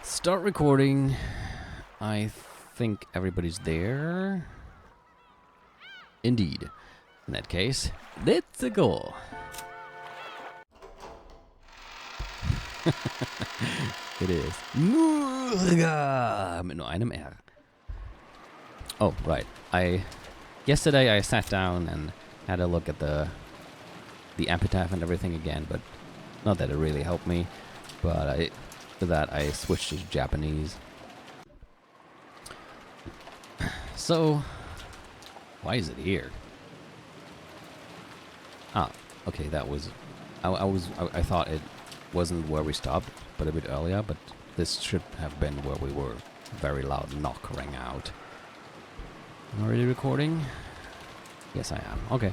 Start recording. I think everybody's there. Indeed. In that case, let's go. It is. Mit nur einem R. Oh, right. Yesterday I sat down and had a look at the epitaph and everything again, but not that it really helped me. But after that I switched to Japanese. So, why is it here? Ah, okay, that was... I thought it wasn't where we stopped, but a bit earlier, but this should have been where we were. Very loud knock rang out. Already recording? Yes, I am. Okay.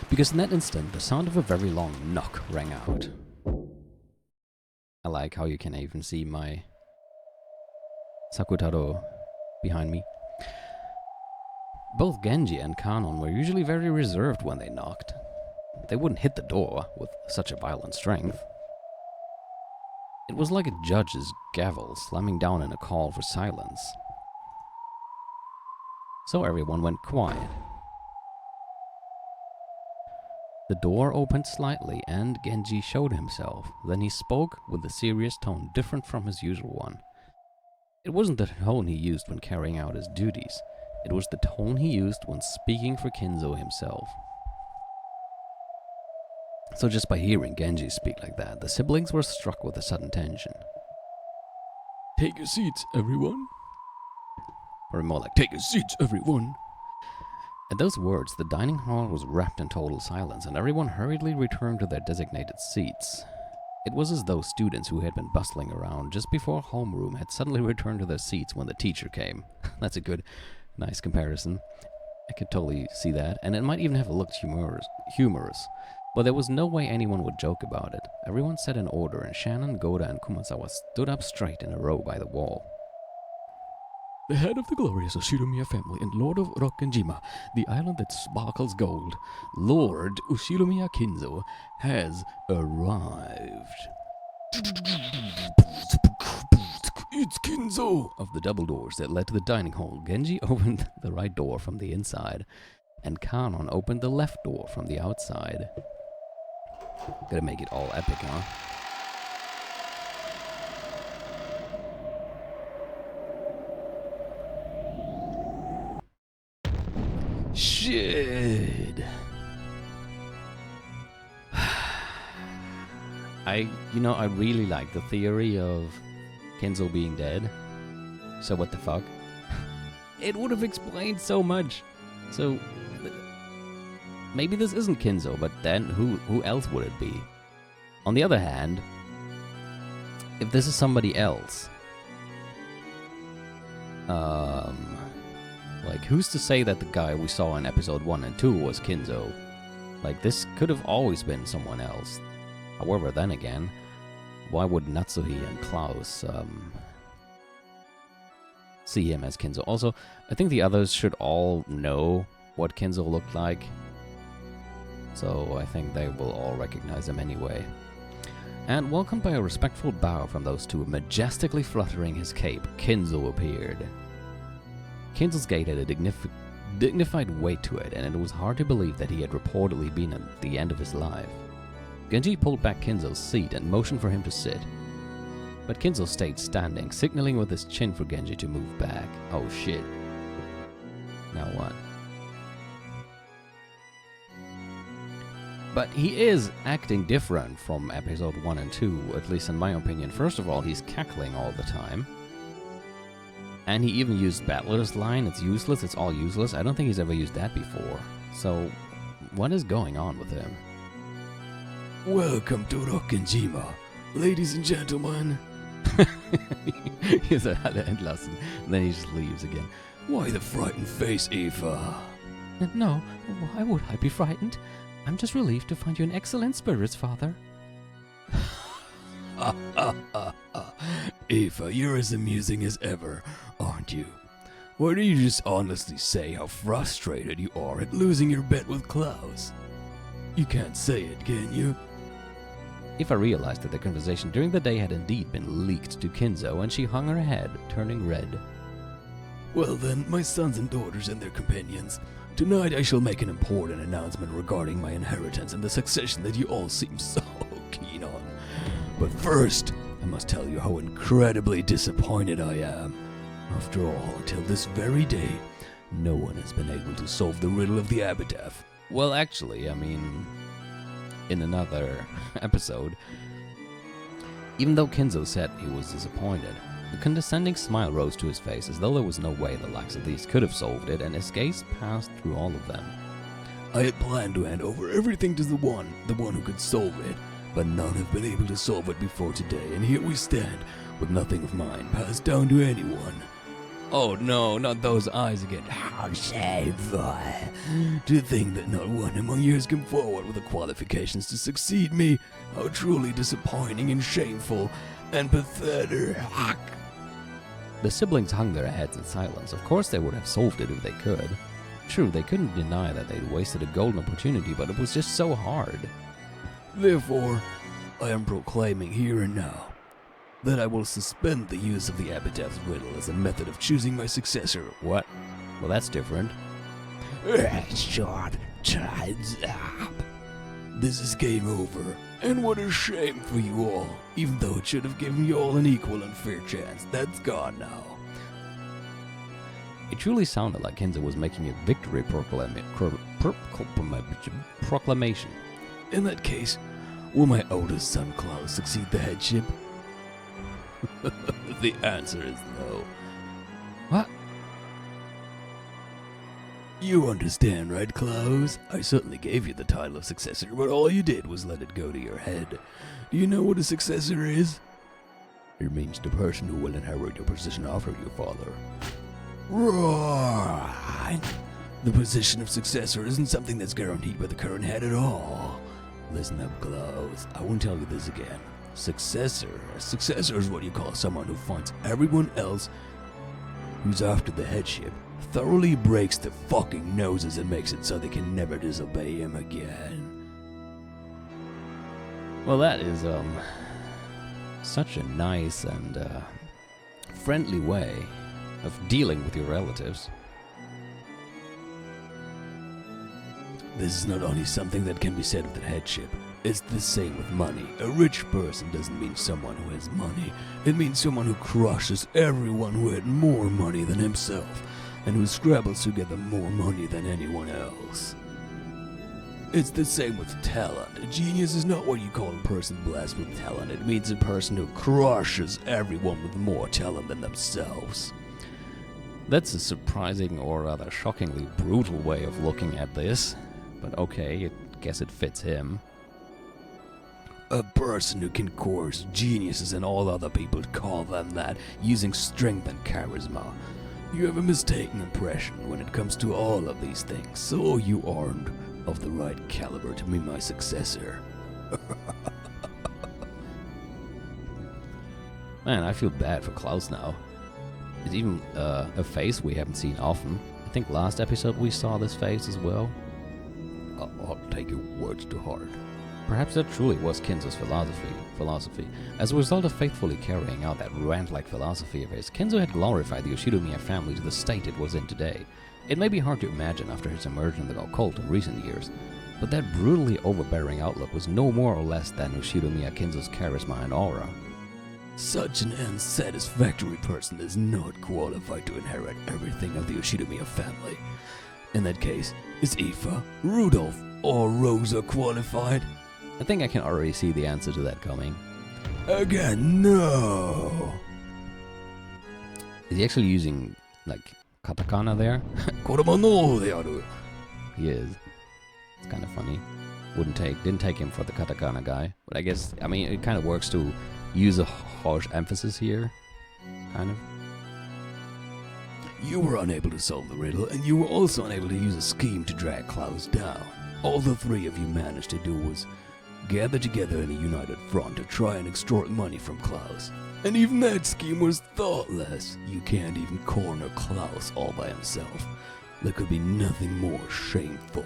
Because in that instant, the sound of a very long knock rang out. I like how you can even see my Sakutaro behind me. Both Genji and Kanon were usually very reserved when they knocked. They wouldn't hit the door with such a violent strength. It was like a judge's gavel slamming down in a call for silence. So everyone went quiet. The door opened slightly and Genji showed himself. Then he spoke with a serious tone different from his usual one. It wasn't the tone he used when carrying out his duties. It was the tone he used when speaking for Kinzo himself. So just by hearing Genji speak like that, the siblings were struck with a sudden tension. "Take your seats, everyone." Or more like, "Take your seats, everyone." At those words, the dining hall was wrapped in total silence, and everyone hurriedly returned to their designated seats. It was as though students who had been bustling around just before homeroom had suddenly returned to their seats when the teacher came. That's a good, nice comparison. I could totally see that, and it might even have looked humorous. But there was no way anyone would joke about it. Everyone sat in order, and Shannon, Goda, and Kumasawa stood up straight in a row by the wall. "The head of the glorious Ushiromiya family and Lord of Rokkenjima, the island that sparkles gold, Lord Ushiromiya Kinzo, has arrived." "It's Kinzo!" Of the double doors that led to the dining hall, Genji opened the right door from the inside, and Kanon opened the left door from the outside. Gotta make it all epic, huh? Shit. I really like the theory of Kinzo being dead. So what the fuck? It would have explained so much. So maybe this isn't Kinzo, but then who else would it be? On the other hand, if this is somebody else, like, who's to say that the guy we saw in episode 1 and 2 was Kinzo? Like, this could have always been someone else. However, then again, why would Natsuhi and Klaus see him as Kinzo? Also, I think the others should all know what Kinzo looked like, so I think they will all recognize him anyway. And welcomed by a respectful bow from those two, majestically fluttering his cape, Kinzo appeared. Kinzo's gait had a dignified weight to it, and it was hard to believe that he had reportedly been at the end of his life. Genji pulled back Kinzo's seat and motioned for him to sit. But Kinzo stayed standing, signaling with his chin for Genji to move back. Oh shit. Now what? But he is acting different from episode 1 and 2, at least in my opinion. First of all, he's cackling all the time. And he even used Battler's line, "It's useless, it's all useless." I don't think he's ever used that before. So, what is going on with him? "Welcome to Rokkenjima, ladies and gentlemen." He's at the end lesson, and then he just leaves again. "Why the frightened face, Eva?" "No, why would I be frightened? I'm just relieved to find you in excellent spirits, Father." "Eva, you're as amusing as ever, aren't you? Why don't you just honestly say how frustrated you are at losing your bet with Klaus? You can't say it, can you?" Aoife realized that the conversation during the day had indeed been leaked to Kinzo, and she hung her head, turning red. Well then, my sons and daughters and their companions, tonight I shall make an important announcement regarding my inheritance and the succession that you all seem so keen on. But first, I must tell you how incredibly disappointed I am. After all, until this very day, no one has been able to solve the riddle of the epitaph. Well, actually, I mean, in another episode, even though Kinzo said he was disappointed, a condescending smile rose to his face as though there was no way the likes of these could have solved it, and his gaze passed through all of them. I had planned to hand over everything to the one who could solve it, but none have been able to solve it before today, and here we stand, with nothing of mine passed down to anyone. Oh no, not those eyes again. How shameful. To think that not one among you has come forward with the qualifications to succeed me. How truly disappointing and shameful and pathetic. The siblings hung their heads in silence. Of course they would have solved it if they could. True, they couldn't deny that they'd wasted a golden opportunity, but it was just so hard. Therefore, I am proclaiming here and now that I will suspend the use of the epitaph's riddle as a method of choosing my successor. What? Well, that's different. Short time's up. This is game over, and what a shame for you all. Even though it should have given you all an equal and fair chance, that's gone now. It truly sounded like Kinzo was making a victory proclamation. In that case, will my oldest son Klaus succeed the headship? The answer is no. What? You understand, right, Klaus? I certainly gave you the title of successor, but all you did was let it go to your head. Do you know what a successor is? It means the person who will inherit your position after your father. Right. The position of successor isn't something that's guaranteed by the current head at all. Listen up, Klaus. I won't tell you this again. Successor is what you call someone who finds everyone else who's after the headship, thoroughly breaks their fucking noses and makes it so they can never disobey him again. Well, that is, such a nice and, friendly way of dealing with your relatives. This is not only something that can be said of the headship. It's the same with money. A rich person doesn't mean someone who has money. It means someone who crushes everyone who had more money than himself, and who scrabbles together more money than anyone else. It's the same with talent. A genius is not what you call a person blessed with talent. It means a person who crushes everyone with more talent than themselves. That's a surprising or rather shockingly brutal way of looking at this. But okay, I guess it fits him. A person who can coerce geniuses and all other people call them that, using strength and charisma. You have a mistaken impression when it comes to all of these things, so you aren't of the right caliber to be my successor. Man, I feel bad for Klaus now. It's even a face we haven't seen often. I think last episode we saw this face as well. I'll take your words to heart. Perhaps that truly was Kinzo's philosophy. As a result of faithfully carrying out that rant-like philosophy of his, Kinzo had glorified the Yoshidomiya family to the state it was in today. It may be hard to imagine after his immersion in the occult in recent years, but that brutally overbearing outlook was no more or less than Yoshidomiya Kinzo's charisma and aura. Such an unsatisfactory person is not qualified to inherit everything of the Yoshidomiya family. In that case, is Aoife, Rudolph, or Rosa qualified? I think I can already see the answer to that coming. Again, no! Is he actually using, like, katakana there? He is. It's kind of funny. Didn't take him for the katakana guy. But I guess, I mean, it kind of works to use a harsh emphasis here. Kind of. You were unable to solve the riddle, and you were also unable to use a scheme to drag Klaus down. All the three of you managed to do was gather together in a united front to try and extort money from Klaus. And even that scheme was thoughtless. You can't even corner Klaus all by himself. There could be nothing more shameful.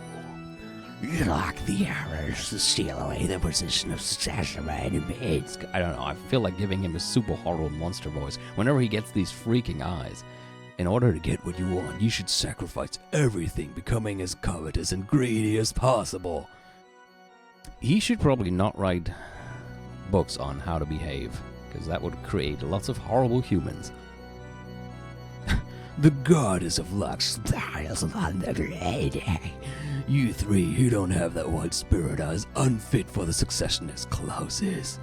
Lock the arrows to steal away the position of success of enemies. I don't know, I feel like giving him a super horrible monster voice whenever he gets these freaking eyes. In order to get what you want, you should sacrifice everything, becoming as covetous and greedy as possible. He should probably not write books on how to behave, because that would create lots of horrible humans. The goddess of luck smiles on the lady. You three who don't have that white spirit are as unfit for the succession as Klaus is.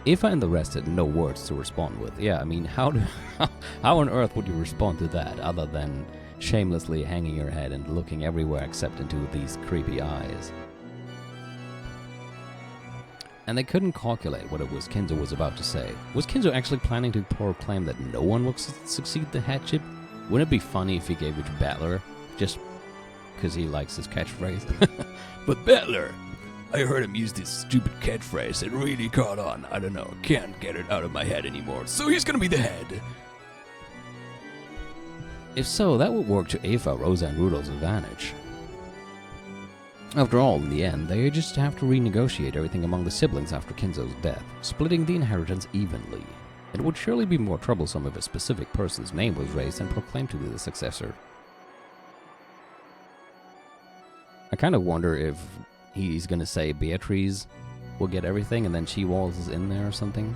If and the rest had no words to respond with, yeah, I mean, how on earth would you respond to that other than shamelessly hanging your head and looking everywhere except into these creepy eyes? And they couldn't calculate what it was Kinzo was about to say. Was Kinzo actually planning to proclaim that no one would succeed the headship? Wouldn't it be funny if he gave it to Battler, just because he likes his catchphrase? But Battler, I heard him use this stupid catchphrase. It really caught on. I don't know, can't get it out of my head anymore. So he's gonna be the head. If so, that would work to Eva, Rosa, and Rudolph's advantage. After all, in the end, they just have to renegotiate everything among the siblings after Kinzo's death, splitting the inheritance evenly. It would surely be more troublesome if a specific person's name was raised and proclaimed to be the successor. I kind of wonder if he's gonna say Beatrice will get everything and then she waltzes in there or something.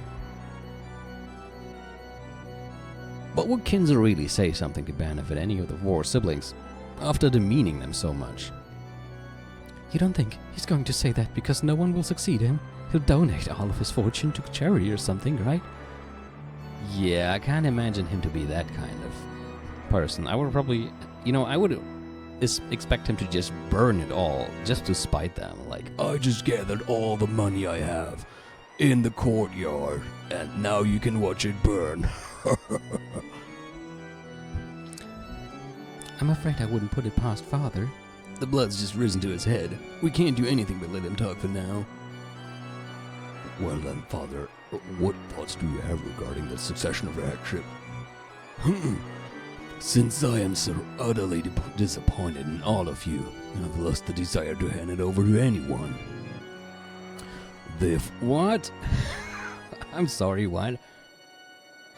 But would Kinzo really say something to benefit any of the four siblings after demeaning them so much? You don't think he's going to say that because no one will succeed him? He'll donate all of his fortune to charity or something, right? Yeah, I can't imagine him to be that kind of person. I would probably, I would expect him to just burn it all, just to spite them. Like, I just gathered all the money I have in the courtyard, and now you can watch it burn. I'm afraid I wouldn't put it past Father. The blood's just risen to his head. We can't do anything but let him talk for now. Well then, Father, what thoughts do you have regarding the succession of the headship? Since I am so utterly disappointed in all of you, I've lost the desire to hand it over to anyone. What? I'm sorry, what?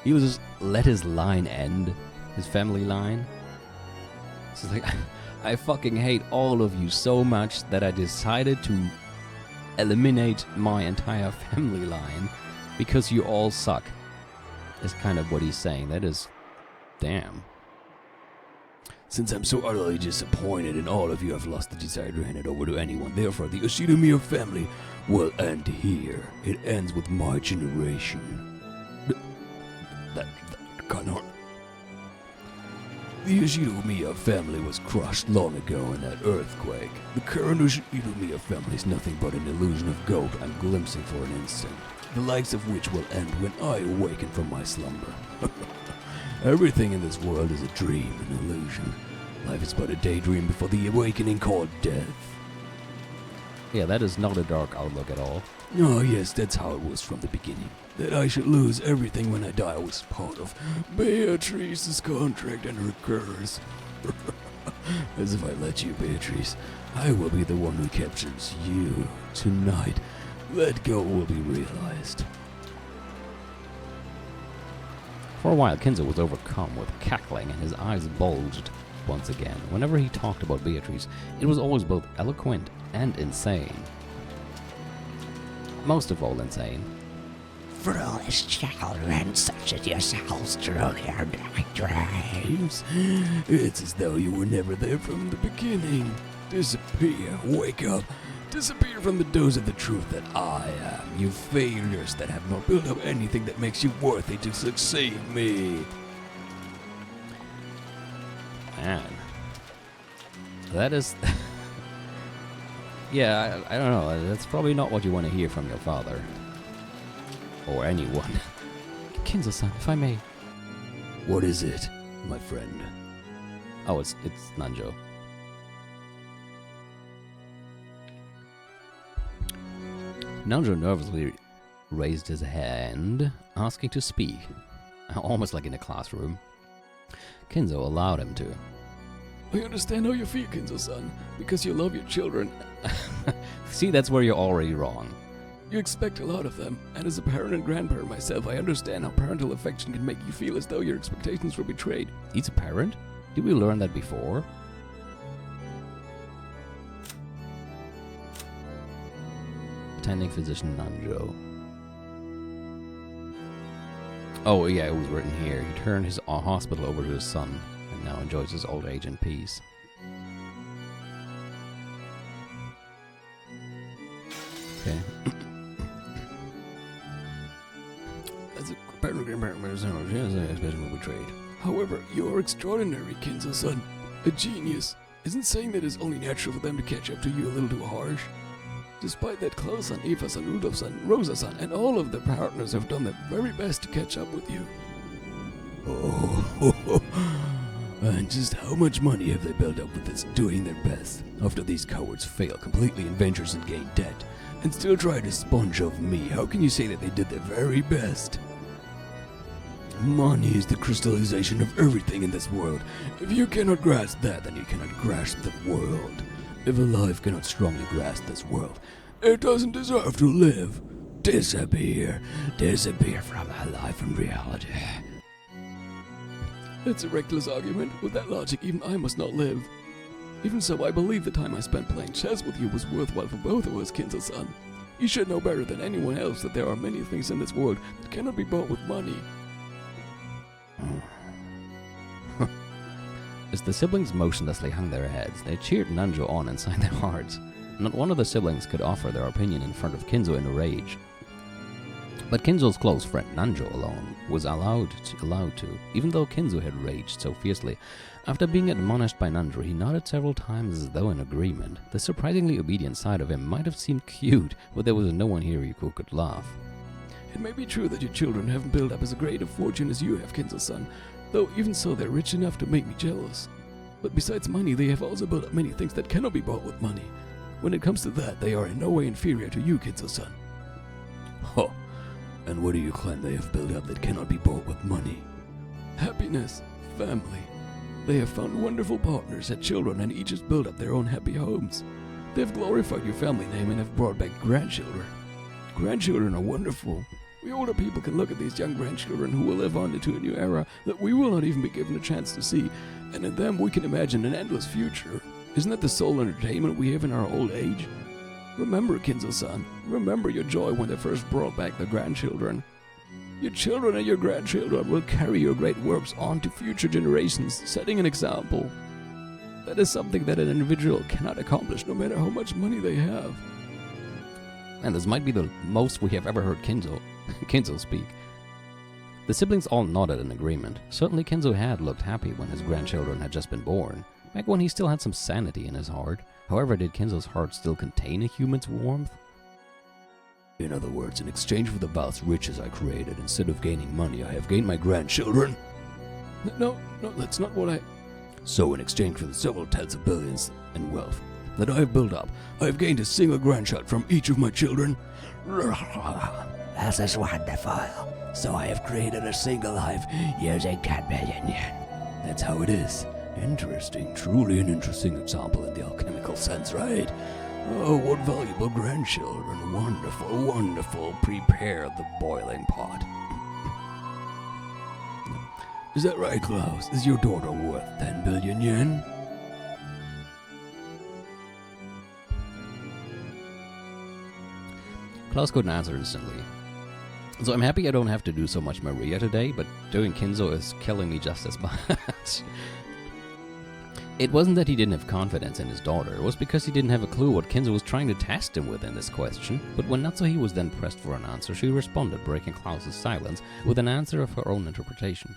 He was just let his line end? His family line? It's like, I fucking hate all of you so much that I decided to eliminate my entire family line because you all suck. Is kind of what he's saying. That is... damn. Since I'm so utterly disappointed in all of you, I've lost the desire to hand it over to anyone. Therefore, the Oshinomiya family will end here. It ends with my generation. That cannot... The Oshinomiya family was crushed long ago in that earthquake. The current Oshinomiya family is nothing but an illusion of gold I'm glimpsing for an instant, the likes of which will end when I awaken from my slumber. Everything in this world is a dream, an illusion. Life is but a daydream before the awakening called death. Yeah, that is not a dark outlook at all. Oh yes, that's how it was from the beginning. That I should lose everything when I die was part of Beatrice's contract and her curse. As if I let you, Beatrice. I will be the one who captures you. Tonight, that goal will be realized. For a while, Kinzo was overcome with cackling and his eyes bulged once again. Whenever he talked about Beatrice, it was always both eloquent and insane. Most of all insane. Foolish children such as yourselves through their dreams. It's as though you were never there from the beginning. Disappear, wake up, disappear from the doze of the truth that I am. You failures that have not built up anything that makes you worthy to succeed me. Man. That is... yeah, I don't know. That's probably not what you want to hear from your father. Or anyone. Kinzo-san, if I may. What is it, my friend? Oh, it's Nanjo. Nanjo nervously raised his hand, asking to speak, almost like in a classroom. Kinzo allowed him to. I understand how you feel, Kinzo-san, because you love your children. See, that's where you're already wrong. You expect a lot of them, and as a parent and grandparent myself, I understand how parental affection can make you feel as though your expectations were betrayed. He's a parent? Did we learn that before? Attending physician Nanjo. Oh yeah, it was written here. He turned his hospital over to his son, and now enjoys his old age in peace. Okay. As a parent and grandparent myself, yes, I expect we betrayed. However, you're extraordinary, Kinzo-san. A genius. Isn't saying that it's only natural for them to catch up to you a little too harsh? Despite that, Klaus-san, Eva-san, Rudolf-san, Rosa-san, and all of their partners have done their very best to catch up with you. Oh, and just how much money have they built up with this doing their best, after these cowards fail completely in ventures and gain debt, and still try to sponge off me? How can you say that they did their very best? Money is the crystallization of everything in this world. If you cannot grasp that, then you cannot grasp the world. If a life cannot strongly grasp this world, it doesn't deserve to live. Disappear. Disappear from my life and reality. It's a reckless argument. With that logic, even I must not live. Even so, I believe the time I spent playing chess with you was worthwhile for both of us, Kinzo-san. You should know better than anyone else that there are many things in this world that cannot be bought with money. As the siblings motionlessly hung their heads, they cheered Nanjo on inside their hearts. Not one of the siblings could offer their opinion in front of Kinzo in a rage. But Kinzo's close friend Nanjo alone was allowed to, even though Kinzo had raged so fiercely. After being admonished by Nanjo, he nodded several times as though in agreement. The surprisingly obedient side of him might have seemed cute, but there was no one here who could laugh. It may be true that your children haven't built up as great a fortune as you have, Kinzo-san, though even so they're rich enough to make me jealous. But besides money, they have also built up many things that cannot be bought with money. When it comes to that, they are in no way inferior to you, Kinzo-san. Huh. And what do you claim they have built up that cannot be bought with money? Happiness, family. They have found wonderful partners, had children, and each has built up their own happy homes. They have glorified your family name and have brought back grandchildren. Grandchildren are wonderful. We older people can look at these young grandchildren who will live on into a new era that we will not even be given a chance to see, and in them we can imagine an endless future. Isn't that the sole entertainment we have in our old age? Remember, Kinzo-san, remember your joy when they first brought back their grandchildren. Your children and your grandchildren will carry your great works on to future generations, setting an example. That is something that an individual cannot accomplish no matter how much money they have. And this might be the most we have ever heard Kinzo speak. The siblings all nodded in agreement. Certainly Kinzo had looked happy when his grandchildren had just been born, back when he still had some sanity in his heart. However, did Kinzo's heart still contain a human's warmth? In other words, in exchange for the vast riches I created, instead of gaining money, I have gained my grandchildren? No, that's not what I... So in exchange for the several tens of billions in wealth that I have built up, I have gained a single grandchild from each of my children? This is wonderful. So I have created a single life using 10 million yen. That's how it is. Interesting. Truly an interesting example in the alchemical sense, right? Oh, what valuable grandchildren. Wonderful, wonderful. Prepare the boiling pot. Is that right, Klaus? Is your daughter worth 10 billion yen? Klaus couldn't answer instantly. So I'm happy I don't have to do so much Maria today, but doing Kinzo is killing me just as much. It wasn't that he didn't have confidence in his daughter, it was because he didn't have a clue what Kinzo was trying to test him with in this question. But when Natsuhi was then pressed for an answer, she responded, breaking Klaus's silence, with an answer of her own interpretation.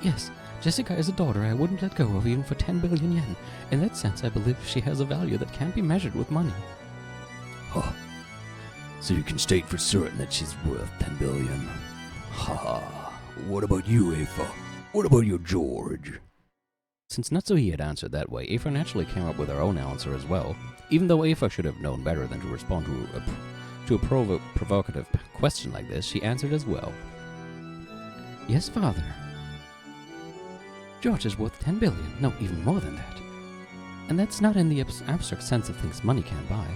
Yes, Jessica is a daughter I wouldn't let go of even for 10 billion yen. In that sense, I believe she has a value that can't be measured with money. Huh. So you can state for certain that she's worth 10 billion. Ha ha. What about you, Eva? What about your George? Since Natsuhi had answered that way, Aoife naturally came up with her own answer as well. Even though Aoife should have known better than to respond to a provocative question like this, she answered as well. Yes, father. George is worth 10 billion, no, even more than that. And that's not in the abstract sense of things money can't buy.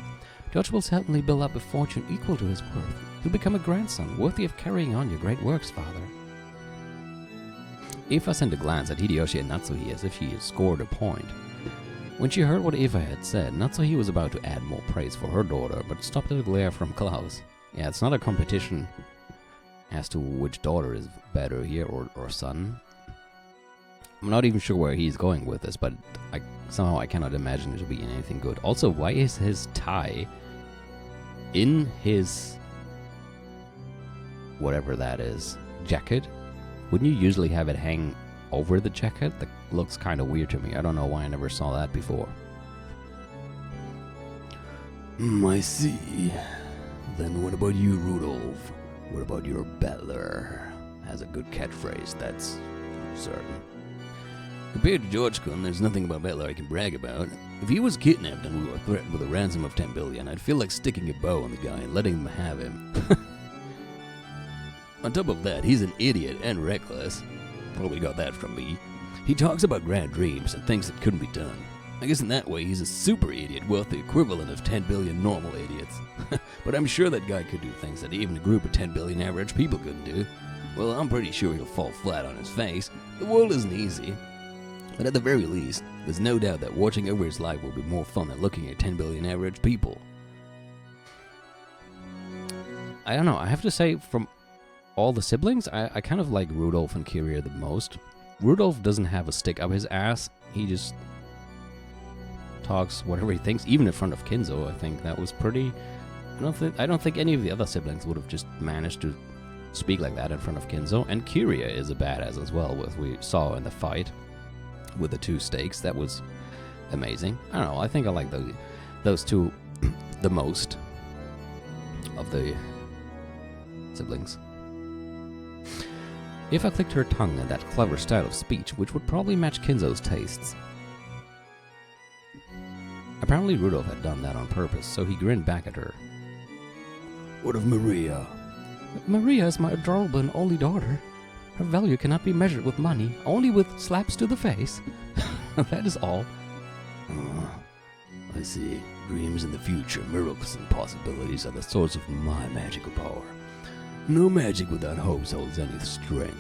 George will certainly build up a fortune equal to his worth. He'll become a grandson, worthy of carrying on your great works, father. Eva sent a glance at Hideyoshi and Natsuhi as if she had scored a point. When she heard what Eva had said, Natsuhi was about to add more praise for her daughter, but stopped at a glare from Klaus. Yeah, it's not a competition as to which daughter is better here, or son. I'm not even sure where he's going with this, but somehow I cannot imagine it to be anything good. Also, why is his tie in his whatever that is jacket? Wouldn't you usually have it hang over the jacket? That looks kind of weird to me. I don't know why I never saw that before. I see. Then what about you, Rudolph? What about your butler? Has a good catchphrase, that's certain. Compared to George-kun, there's nothing about Butler I can brag about. If he was kidnapped and we were threatened with a ransom of 10 billion, I'd feel like sticking a bow on the guy and letting him have him. On top of that, he's an idiot and reckless. Probably got that from me. He talks about grand dreams and things that couldn't be done. I guess in that way, he's a super idiot worth the equivalent of 10 billion normal idiots. But I'm sure that guy could do things that even a group of 10 billion average people couldn't do. Well, I'm pretty sure he'll fall flat on his face. The world isn't easy. But at the very least, there's no doubt that watching over his life will be more fun than looking at 10 billion average people. I don't know, I have to say, from all the siblings, I kind of like Rudolph and Kiria the most. Rudolph doesn't have a stick up his ass. He just talks whatever he thinks, even in front of Kinzo. I think that was pretty... I don't think any of the other siblings would have just managed to speak like that in front of Kinzo. And Kiria is a badass as well, as we saw in the fight with the two stakes. That was amazing. I don't know, I think I like those two the most of the siblings. If I clicked her tongue in that clever style of speech, which would probably match Kinzo's tastes. Apparently Rudolph had done that on purpose, so he grinned back at her. What of Maria? Maria is my adorable and only daughter. Her value cannot be measured with money, only with slaps to the face. That is all. I see. Dreams in the future, miracles and possibilities are the source of my magical power. No magic without hopes holds any strength.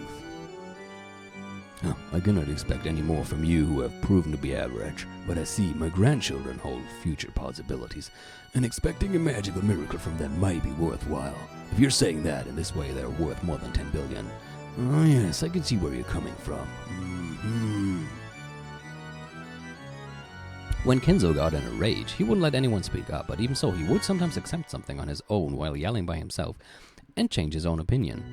I cannot expect any more from you who have proven to be average, but I see my grandchildren hold future possibilities, and expecting a magical miracle from them might be worthwhile. If you're saying that in this way they're worth more than 10 billion, oh yes, I can see where you're coming from. When Kinzo got in a rage, he wouldn't let anyone speak up, but even so, he would sometimes accept something on his own while yelling by himself, and change his own opinion.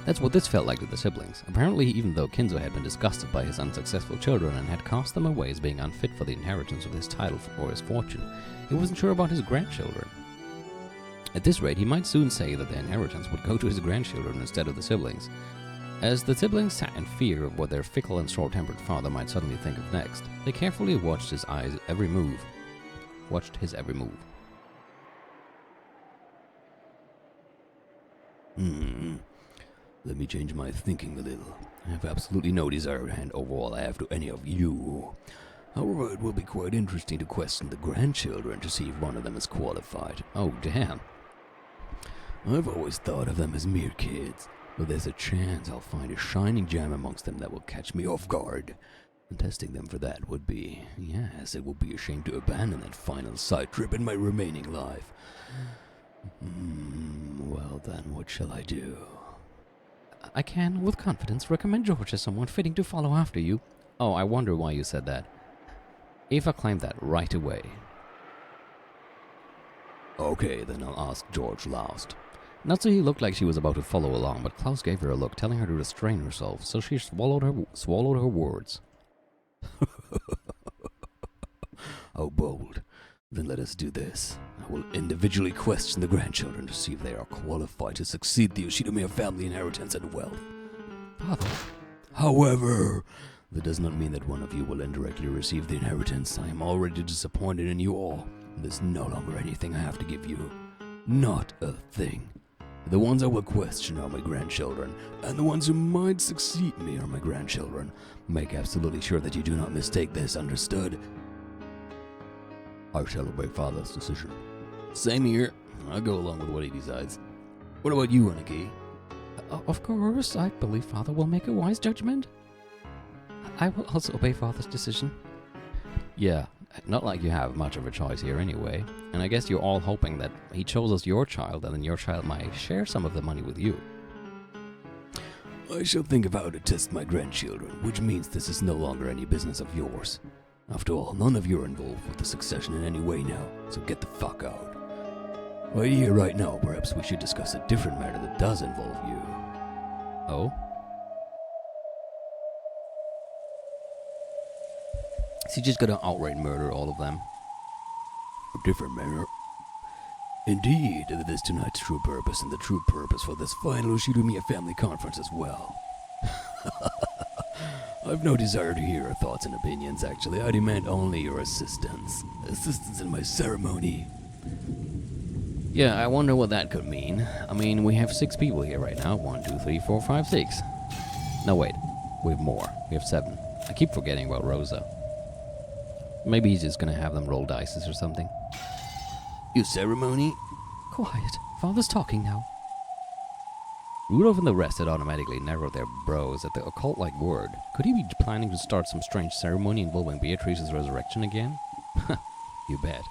That's what this felt like to the siblings. Apparently, even though Kinzo had been disgusted by his unsuccessful children and had cast them away as being unfit for the inheritance of his title or his fortune, he wasn't sure about his grandchildren. At this rate, he might soon say that the inheritance would go to his grandchildren instead of the siblings. As the siblings sat in fear of what their fickle and short-tempered father might suddenly think of next, they carefully watched his every move. Let me change my thinking a little. I have absolutely no desire to hand over all I have to any of you. However, it will be quite interesting to question the grandchildren to see if one of them is qualified. Oh, damn. I've always thought of them as mere kids, but there's a chance I'll find a shining gem amongst them that will catch me off guard. And testing them for that would be... yes, it would be a shame to abandon that final side trip in my remaining life. Well then, what shall I do? I can, with confidence, recommend George as someone fitting to follow after you. Oh, I wonder why you said that. Eva claimed that right away. Okay, then I'll ask George last. Natsuhi looked like she was about to follow along, but Klaus gave her a look telling her to restrain herself, so she swallowed her words. How bold. Then let us do this. I will individually question the grandchildren to see if they are qualified to succeed the Yoshinoya family inheritance and wealth. Father. However, that does not mean that one of you will indirectly receive the inheritance. I am already disappointed in you all. There's no longer anything I have to give you. Not a thing. The ones I will question are my grandchildren, and the ones who might succeed me are my grandchildren. Make absolutely sure that you do not mistake this, understood? I shall obey father's decision. Same here. I'll go along with what he decides. What about you, Aniki? Of course, I believe father will make a wise judgment. I will also obey father's decision. Yeah, not like you have much of a choice here anyway. And I guess you're all hoping that he chose as your child and then your child might share some of the money with you. I shall think of how to test my grandchildren, which means this is no longer any business of yours. After all, none of you are involved with the succession in any way now, so get the fuck out. Right here, right now, perhaps we should discuss a different matter that does involve you. Oh? Is he just gonna outright murder all of them? A different matter. Indeed, that is tonight's true purpose, and the true purpose for this final Shirumiya family conference as well. I've no desire to hear your thoughts and opinions, actually. I demand only your assistance. Assistance in my ceremony. Yeah, I wonder what that could mean. I mean, we have 6 people here right now. 1, 2, 3, 4, 5, 6. No, wait. We have more. We have 7. I keep forgetting about Rosa. Maybe he's just gonna have them roll dice or something. Your ceremony? Quiet. Father's talking now. Rudolph and the rest had automatically narrowed their brows at the occult-like word. Could he be planning to start some strange ceremony involving Beatrice's resurrection again? You bet.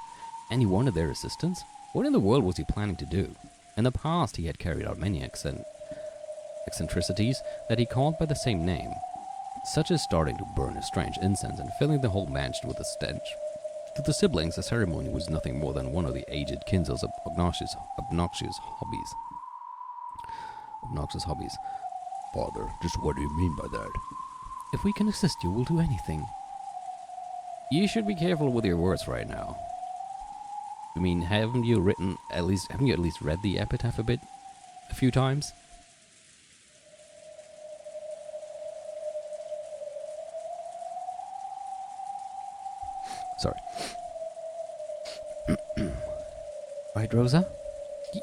And he wanted their assistance? What in the world was he planning to do? In the past, he had carried out many eccentricities that he called by the same name, such as starting to burn a strange incense and filling the whole mansion with a stench. To the siblings, the ceremony was nothing more than one of the aged Kinzo's obnoxious hobbies. Father, just what do you mean by that? If we can assist you, we'll do anything. You should be careful with your words right now. I mean, haven't you at least read the epitaph a few times? Sorry. Right, Rosa?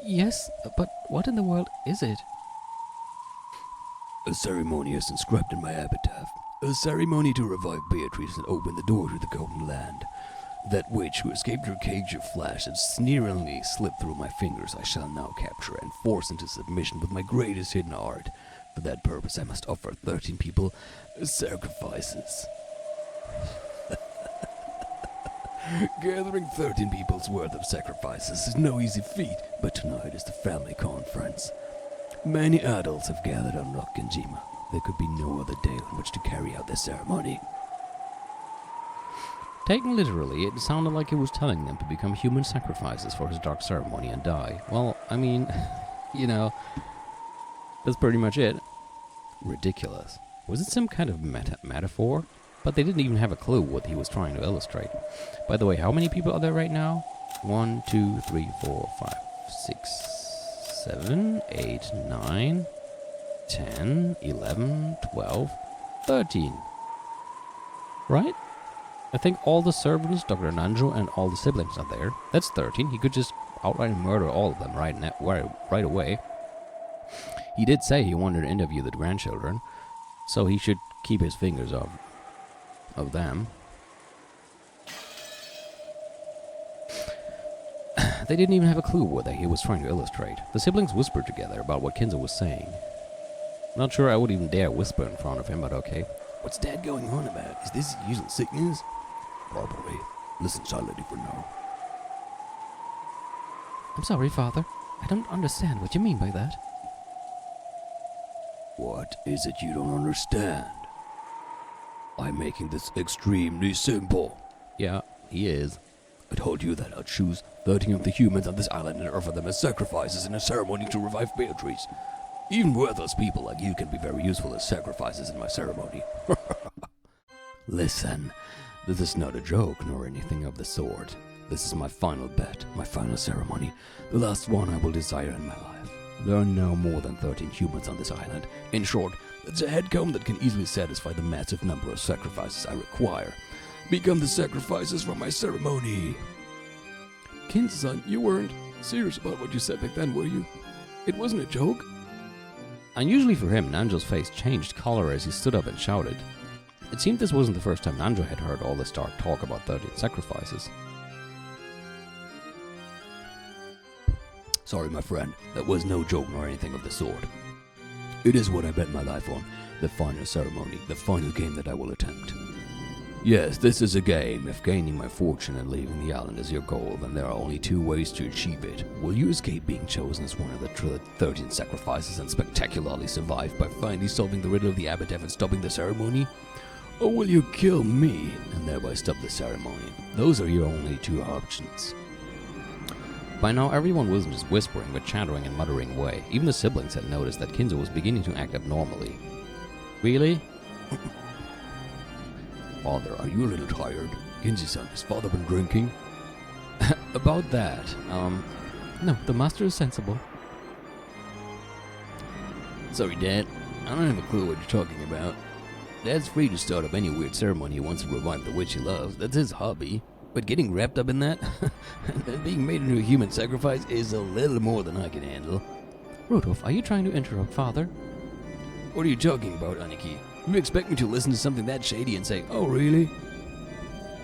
Yes, but what in the world is it? A ceremony is inscribed in my epitaph. A ceremony to revive Beatrice and open the door to the Golden Land. That witch who escaped her cage of flesh and sneeringly slipped through my fingers I shall now capture and force into submission with my greatest hidden art. For that purpose I must offer 13 people sacrifices. Gathering 13 people's worth of sacrifices is no easy feat, but tonight is the family conference. Many adults have gathered on Rock Genjima. There could be no other day on which to carry out this ceremony. Taken literally, it sounded like he was telling them to become human sacrifices for his dark ceremony and die. Well, I mean, you know, that's pretty much it. Ridiculous. Was it some kind of metaphor? But they didn't even have a clue what he was trying to illustrate. By the way, how many people are there right now? 1, 2, 3, 4, 5, 6, 7, 8, 9, 10, 11, 12, 13. Right? I think all the servants, Dr. Nanjo, and all the siblings are there. That's 13. He could just outright murder all of them right away. He did say he wanted to interview the grandchildren, so he should keep his fingers off of them. They didn't even have a clue what he was trying to illustrate. The siblings whispered together about what Kinzo was saying. Not sure I would even dare whisper in front of him, but okay. What's Dad going on about? Is this usual sickness? Probably. Listen silently for now. I'm sorry, Father. I don't understand what you mean by that. What is it you don't understand? I'm making this extremely simple. Yeah, he is. I told you that I'll choose 13 of the humans on this island and offer them as sacrifices in a ceremony to revive Beatrice. Even worthless people like you can be very useful as sacrifices in my ceremony. Listen, this is not a joke nor anything of the sort. This is my final bet, my final ceremony, the last one I will desire in my life. There are no more than 13 humans on this island. In short, it's a headcount that can easily satisfy the massive number of sacrifices I require. Become the sacrifices for my ceremony. Kinzo-san, you weren't serious about what you said back then, were you? It wasn't a joke. Unusually for him, Nanjo's face changed color as he stood up and shouted. It seemed this wasn't the first time Nanjo had heard all this dark talk about 13 sacrifices. Sorry, my friend. That was no joke nor anything of the sort. It is what I bet my life on. The final ceremony, the final game that I will attempt. Yes, this is a game. If gaining my fortune and leaving the island is your goal, then there are only two ways to achieve it. Will you escape being chosen as one of the 13 sacrifices and spectacularly survive by finally solving the riddle of the epitaph and stopping the ceremony? Or will you kill me and thereby stop the ceremony? Those are your only two options. By now, everyone wasn't just whispering, but chattering and muttering away. Even the siblings had noticed that Kinzo was beginning to act abnormally. Really? Father, are you a little tired? Kinzo-san, has father been drinking? About that, no, the master is sensible. Sorry, Dad. I don't have a clue what you're talking about. Dad's free to start up any weird ceremony he wants to revive the witch he loves. That's his hobby. But getting wrapped up in that, and being made into a human sacrifice is a little more than I can handle. Rudolph, are you trying to interrupt father? What are you talking about, Aniki? You expect me to listen to something that shady and say, oh really?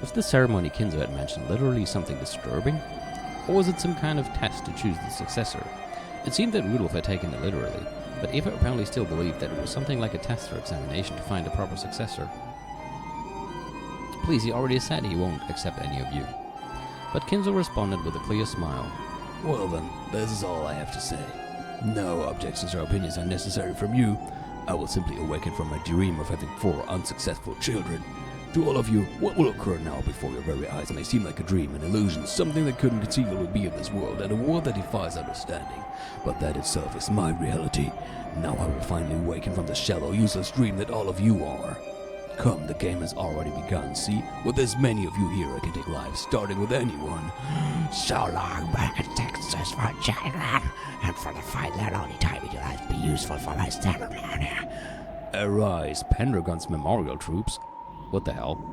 Was the ceremony Kinzo had mentioned literally something disturbing? Or was it some kind of test to choose the successor? It seemed that Rudolph had taken it literally, but Eva apparently still believed that it was something like a test or examination to find a proper successor. Please, he already said he won't accept any of you. But Kinzo responded with a clear smile. Well then, this is all I have to say. No objections or opinions are necessary from you. I will simply awaken from my dream of having 4 unsuccessful children. To all of you, what will occur now before your very eyes may seem like a dream, an illusion, something that couldn't conceivably be of this world, and a world that defies understanding. But that itself is my reality. Now I will finally awaken from the shallow, useless dream that all of you are. Come, the game has already begun, see? With as many of you here, I can take lives, starting with anyone. So long back in Texas for children, and for the fight that only time in your life be useful for my ceremony. Arise, Pendragon's memorial troops. What the hell?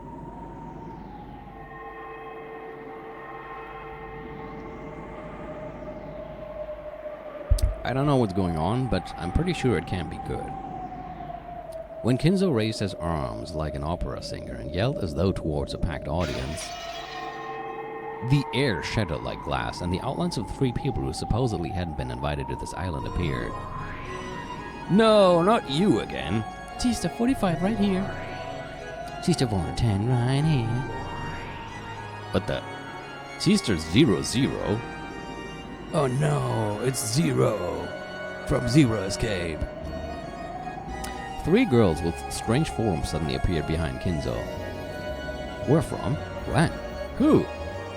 I don't know what's going on, but I'm pretty sure it can't be good. When Kinzo raised his arms like an opera singer and yelled as though towards a packed audience, the air shattered like glass, and the outlines of 3 people who supposedly hadn't been invited to this island appeared. No, not you again. Sister 45 right here. Sister 410 right here. What the? Sister 00? Oh no, it's Zero. From Zero Escape. 3 girls with strange forms suddenly appeared behind Kinzo. Where from? When? Who?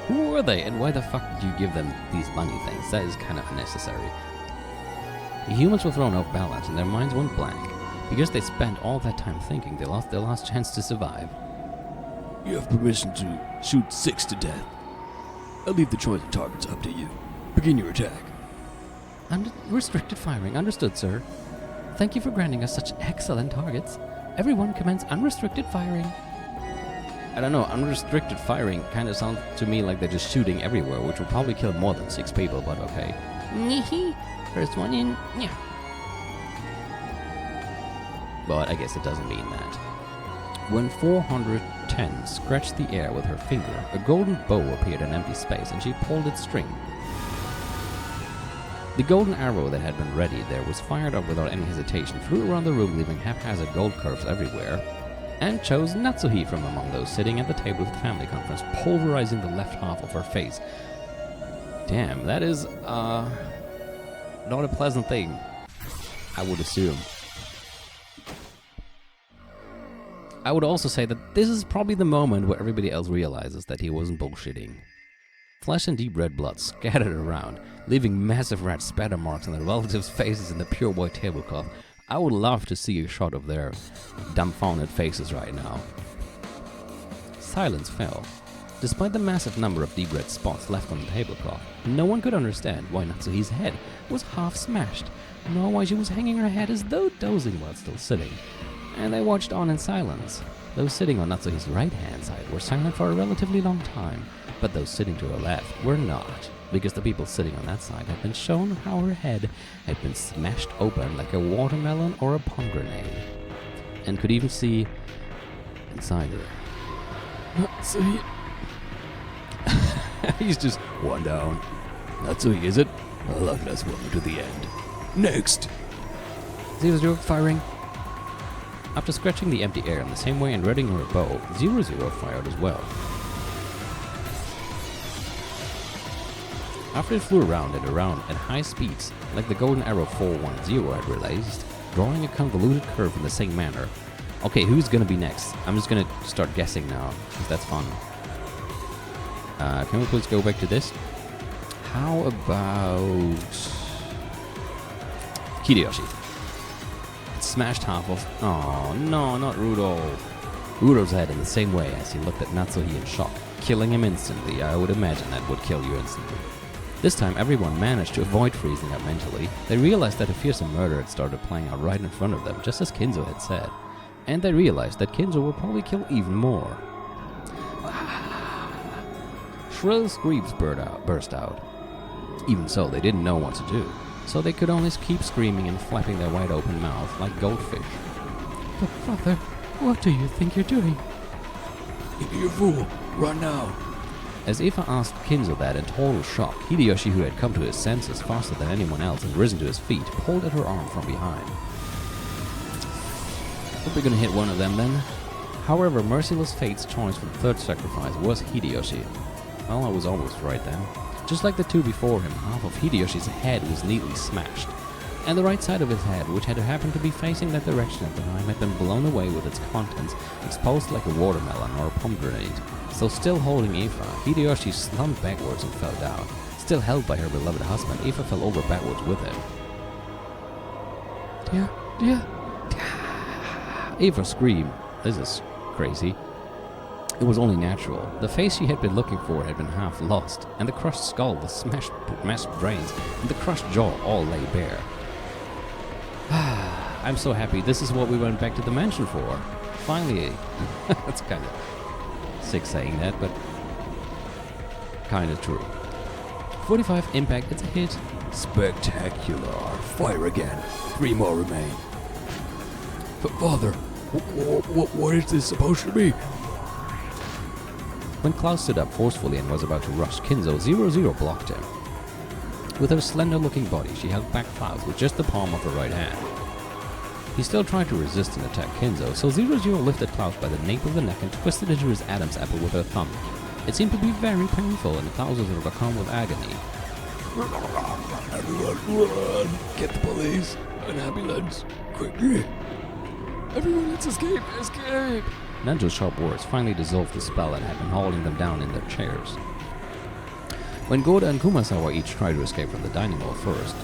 Who were they, and why the fuck did you give them these bunny things? That is kind of unnecessary. The humans were thrown off balance and their minds went blank. Because they spent all that time thinking, they lost their last chance to survive. You have permission to shoot 6 to death. I'll leave the choice of targets up to you. Begin your attack. Restricted firing, understood, sir. Thank you for granting us such excellent targets. Everyone commence unrestricted firing. I don't know, unrestricted firing kind of sounds to me like they're just shooting everywhere, which will probably kill more than 6 people, but okay. First one in, yeah. But I guess it doesn't mean that. When 410 scratched the air with her finger, a golden bow appeared in empty space and she pulled its string. The golden arrow that had been ready there was fired up without any hesitation, flew around the room leaving haphazard gold curves everywhere, and chose Natsuhi from among those sitting at the table of the family conference, pulverizing the left half of her face. Damn, that is, not a pleasant thing, I would assume. I would also say that this is probably the moment where everybody else realizes that he wasn't bullshitting. Flesh and deep red blood scattered around, leaving massive red spatter marks on their relatives' faces in the pure white tablecloth. I would love to see a shot of their dumbfounded faces right now. Silence fell. Despite the massive number of deep red spots left on the tablecloth, no one could understand why Natsuhi's head was half smashed, nor why she was hanging her head as though dozing while still sitting. And they watched on in silence. Those sitting on Natsuhi's right-hand side were silent for a relatively long time, But those sitting to her left were not, because the people sitting on that side had been shown how her head had been smashed open like a watermelon or a pomegranate, and could even see inside her. See? He's just One down. Not so easy, is it? A luckless woman to the end. Next! 0-0 firing. After scratching the empty air in the same way and readying her bow, 0-0 fired as well. After it flew around and around at high speeds, like the golden arrow 410 had realized, drawing a convoluted curve in the same manner. Okay, who's gonna be next? I'm just gonna start guessing now, because that's fun. Can we please go back to this? How about Hideyoshi? It smashed half of... Oh, no, not Rudolph. Rudolph's head in the same way as he looked at Natsuhi in shock, killing him instantly. I would imagine that would kill you instantly. This time, everyone managed to avoid freezing up mentally. They realized that a fearsome murder had started playing out right in front of them, just as Kinzo had said. And they realized that Kinzo will probably kill even more. Shrill screams burst out. Even so, they didn't know what to do, so they could only keep screaming and flapping their wide open mouth like goldfish. But father, what do you think you're doing? You fool! Run now! As Ifa asked Kinzo that in total shock, Hideyoshi, who had come to his senses faster than anyone else and risen to his feet, pulled at her arm from behind. Hope we're gonna hit one of them then. However, merciless fate's choice for the third sacrifice was Hideyoshi. Well, I was almost right then. Just like the two before him, half of Hideyoshi's head was neatly smashed, and the right side of his head, which had happened to be facing that direction at the time, had been blown away with its contents, exposed like a watermelon or a pomegranate. So still holding Ifa, Hideyoshi slumped backwards and fell down. Still held by her beloved husband, Ifa fell over backwards with him. Dear. Ifa screamed. This is crazy. It was only natural. The face she had been looking for had been half lost, and the crushed skull, the smashed brains, and the crushed jaw all lay bare. I'm so happy. This is what we went back to the mansion for. Finally. That's kind of sick saying that, but kind of true. 45 impact, it's a hit. Spectacular. Fire again. 3 more remain. Father, what is this supposed to be? When Klaus stood up forcefully and was about to rush Kinzo, 0-0 blocked him. With her slender-looking body, she held back Klaus with just the palm of her right hand. He still tried to resist and attack Kinzo, so 0-0 lifted Klaus by the nape of the neck and twisted into his Adam's apple with her thumb. It seemed to be very painful, and Klaus was overcome with agony. Everyone, run! Get the police! An ambulance! Quickly! Everyone, let's escape! Escape! Nanjo's sharp words finally dissolved the spell that had been holding them down in their chairs. When Goda and Kumasawa each tried to escape from the dining hall first,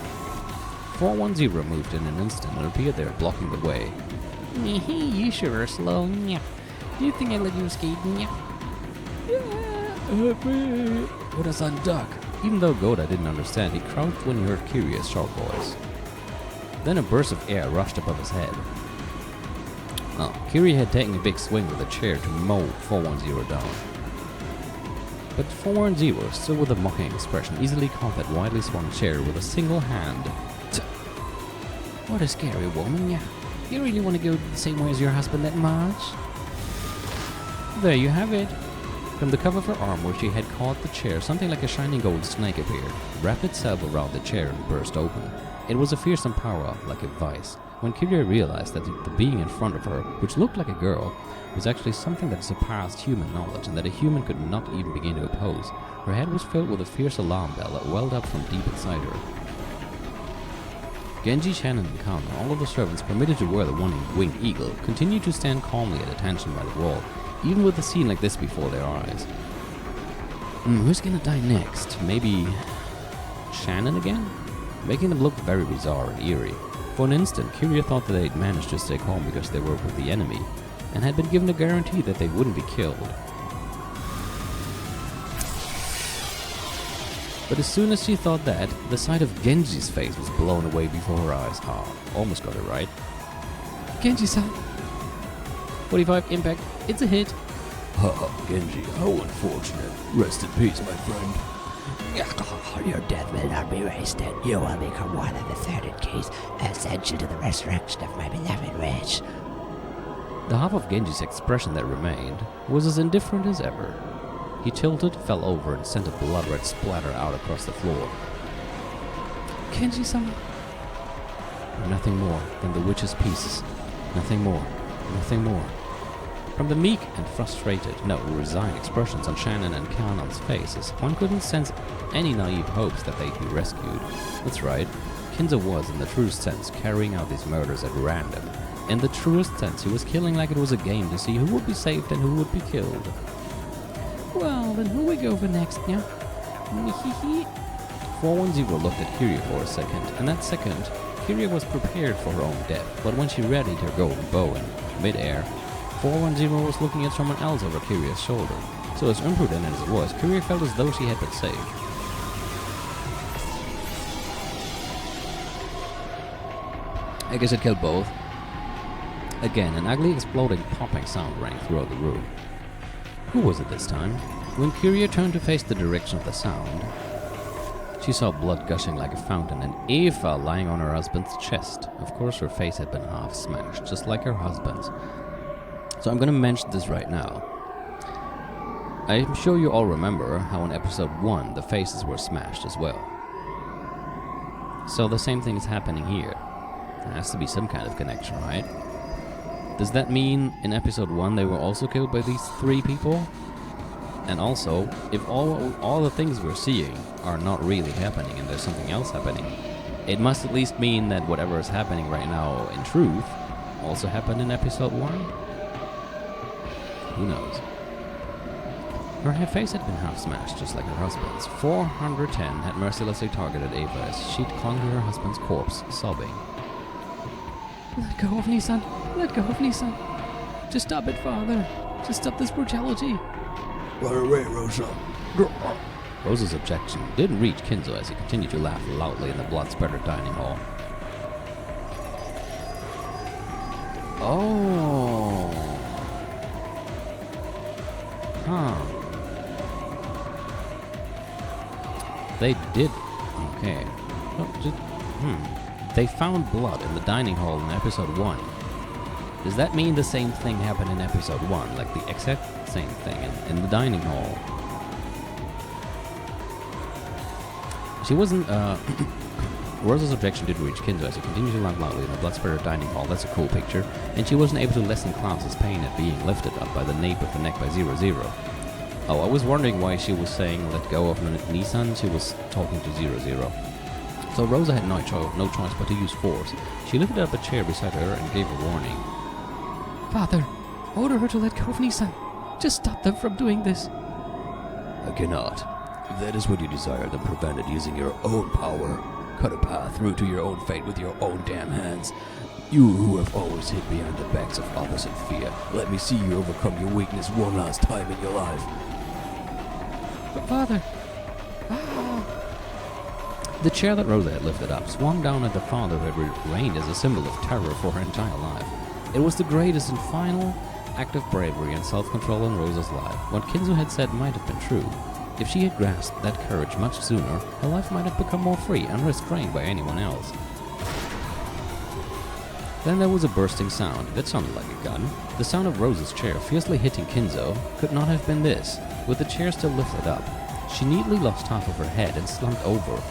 410 moved in an instant and appeared there, blocking the way. You sure are slow, yeah. Do you think I let you escape, yeah? Goda-san, duck! Even though Goda didn't understand, he crouched when he heard Kirya's sharp voice. Then a burst of air rushed above his head. Oh, Kirya had taken a big swing with a chair to mow 410 down. But 410, still with a mocking expression, easily caught that widely swung chair with a single hand. What a scary woman, yeah. You really want to go the same way as your husband that much? There you have it. From the cover of her arm where she had caught the chair, something like a shining gold snake appeared, wrapped itself around the chair and burst open. It was a fearsome power, like a vice. When Kirya realized that the being in front of her, which looked like a girl, was actually something that surpassed human knowledge and that a human could not even begin to oppose, her head was filled with a fierce alarm bell that welled up from deep inside her. Genji, Shannon, and Khan, all of the servants permitted to wear the one-winged eagle, continued to stand calmly at attention by the wall, even with a scene like this before their eyes. Who's gonna die next? Maybe Shannon again? Making them look very bizarre and eerie. For an instant, Kirya thought that they'd managed to stay calm because they were with the enemy, and had been given a guarantee that they wouldn't be killed. But as soon as she thought that, the sight of Genji's face was blown away before her eyes. Almost got it right. Genji-san! 45 impact, it's a hit. Haha, Genji, how unfortunate. Rest in peace, my friend. Your death will not be wasted. You will become one of the 30 keys, essential to the resurrection of my beloved witch. The half of Genji's expression that remained was as indifferent as ever. He tilted, fell over, and sent a blood-red splatter out across the floor. Genji-sama. Nothing more than the witch's pieces. Nothing more. Nothing more. From the meek and frustrated, no, resigned expressions on Shannon and Kanon's faces, one couldn't sense any naive hopes that they'd be rescued. That's right, Kinzo was, in the truest sense, carrying out these murders at random. In the truest sense, he was killing like it was a game to see who would be saved and who would be killed. Well, then who we go for next, yeah? 410 looked at Kiria for a second, and that second, Kiria was prepared for her own death, but when she readied her golden bow in mid-air, 410 was looking at someone else over Kiria's shoulder. So as imprudent as it was, Kiria felt as though she had been saved. I guess it killed both. Again, an ugly exploding popping sound rang throughout the room. Who was it this time? When Kiria turned to face the direction of the sound, she saw blood gushing like a fountain and Eva lying on her husband's chest. Of course, her face had been half smashed, just like her husband's. So I'm gonna mention this right now. I'm sure you all remember how in episode 1 the faces were smashed as well. So the same thing is happening here. There has to be some kind of connection, right? Does that mean in episode 1 they were also killed by these 3 people? And also, if all the things we're seeing are not really happening and there's something else happening, it must at least mean that whatever is happening right now in truth also happened in episode 1? Who knows? Her face had been half smashed, just like her husband's. 410 had mercilessly targeted Ava as she'd clung to her husband's corpse, sobbing. Let go of Nissan! Let go of Nissan! Just stop it, father! Just stop this brutality! Run away, Rosa. Rosa's objection didn't reach Kinzo as he continued to laugh loudly in the blood-spattered dining hall. Oh... Huh. They did. Okay. They found blood in the dining hall in episode 1. Does that mean the same thing happened in episode 1? Like the exact same thing in the dining hall? She wasn't, Rosa's objection did reach Kinzo as he continued to laugh loudly in the blood-spattered dining hall. That's a cool picture. And she wasn't able to lessen Klaus's pain at being lifted up by the nape of the neck by 00. Oh, I was wondering why she was saying let go of Nissan. She was talking to 00. So Rosa had no choice but to use force. She lifted up a chair beside her and gave a warning. Father, order her to let go of Nissan. Just stop them from doing this. I cannot. If that is what you desire, then prevent it using your own power. Cut a path through to your own fate with your own damn hands. You who have always hid behind the backs of others in fear, let me see you overcome your weakness one last time in your life. But Father... The chair that Rosa had lifted up swung down at the father who had reigned as a symbol of terror for her entire life. It was the greatest and final act of bravery and self-control in Rosa's life. What Kinzo had said might have been true. If she had grasped that courage much sooner, her life might have become more free, unrestrained by anyone else. Then there was a bursting sound. That sounded like a gun. The sound of Rosa's chair fiercely hitting Kinzo could not have been this. With the chair still lifted up, she neatly lost half of her head and slumped over.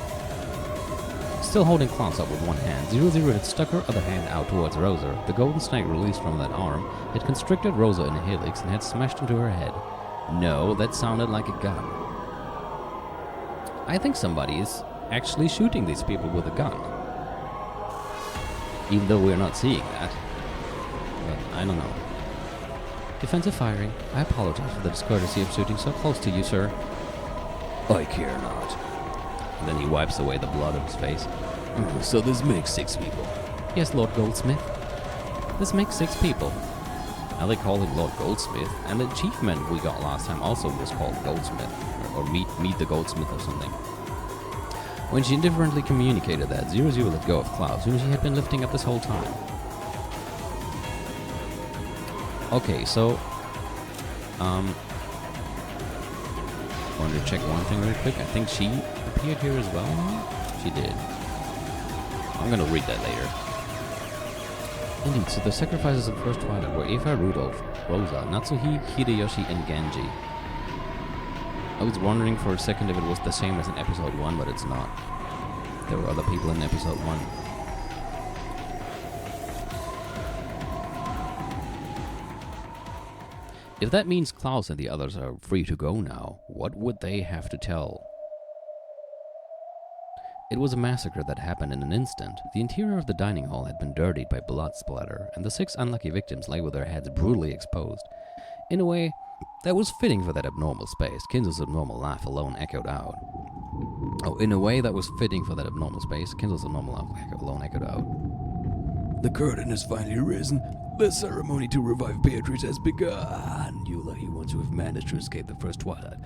Still holding Klaus up with one hand, 00 had stuck her other hand out towards Rosa. The golden snake released from that arm had constricted Rosa in a helix and had smashed into her head. No, that sounded like a gun. I think somebody is actually shooting these people with a gun. Even though we're not seeing that. But I don't know. Defensive firing. I apologize for the discourtesy of shooting so close to you, sir. I care not. And then he wipes away the blood of his face. So this makes 6 people. Yes, Lord Goldsmith. This makes 6 people. Now they call him Lord Goldsmith, and the achievement we got last time also was called Goldsmith, or meet the Goldsmith or something. When she indifferently communicated that, 00 let go of Klaus, whom she had been lifting up this whole time. Okay, so Wanted to check one thing really quick. I think she appeared here as well. She did. I'm gonna read that later. Indeed, so the sacrifices of First Twilight were Eva, Rudolph, Rosa, Natsuhi, Hideyoshi, and Genji. I was wondering for a second if it was the same as in episode 1, but it's not. There were other people in episode 1. If that means Klaus and the others are free to go now, what would they have to tell? It was a massacre that happened in an instant. The interior of the dining hall had been dirtied by blood splatter, and the 6 unlucky victims lay with their heads brutally exposed. In a way, that was fitting for that abnormal space. Kinzo's abnormal laugh alone echoed out. Oh, in a way that was fitting for that abnormal space. Kinzo's abnormal laugh alone echoed out. The curtain has finally risen. The ceremony to revive Beatrice has begun. You lucky ones who have managed to escape the First Twilight.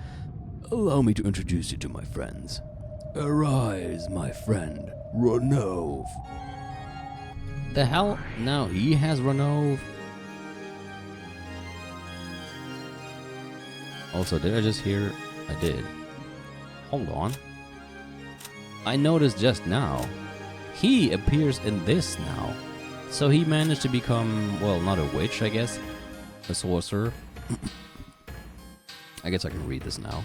Allow me to introduce you to my friends. Arise, my friend, Renov. The hell? Now he has Renov. Also, did I just hear? I did. Hold on. I noticed just now. He appears in this now. So he managed to become, well, not a witch, I guess. A sorcerer. I guess I can read this now.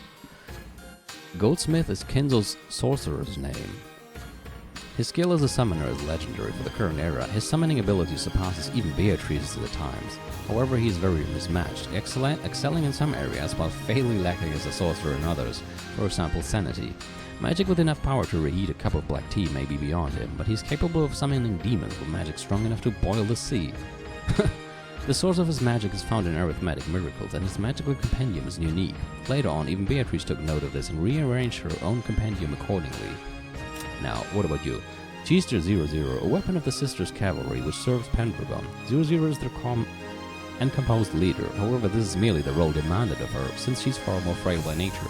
Goatsmith is Kinzo's sorcerer's name. His skill as a summoner is legendary for the current era. His summoning ability surpasses even Beatrice's at times. However, he is very mismatched, excelling in some areas while fatally lacking as a sorcerer in others, for example, sanity. Magic with enough power to reheat a cup of black tea may be beyond him, but he's capable of summoning demons with magic strong enough to boil the sea. The source of his magic is found in arithmetic miracles, and his magical compendium is unique. Later on, even Beatrice took note of this and rearranged her own compendium accordingly. Now, what about you? Cheester 00, a weapon of the Sisters' Cavalry which serves Pendragon. 00 is their calm and composed leader, however this is merely the role demanded of her, since she's far more frail by nature.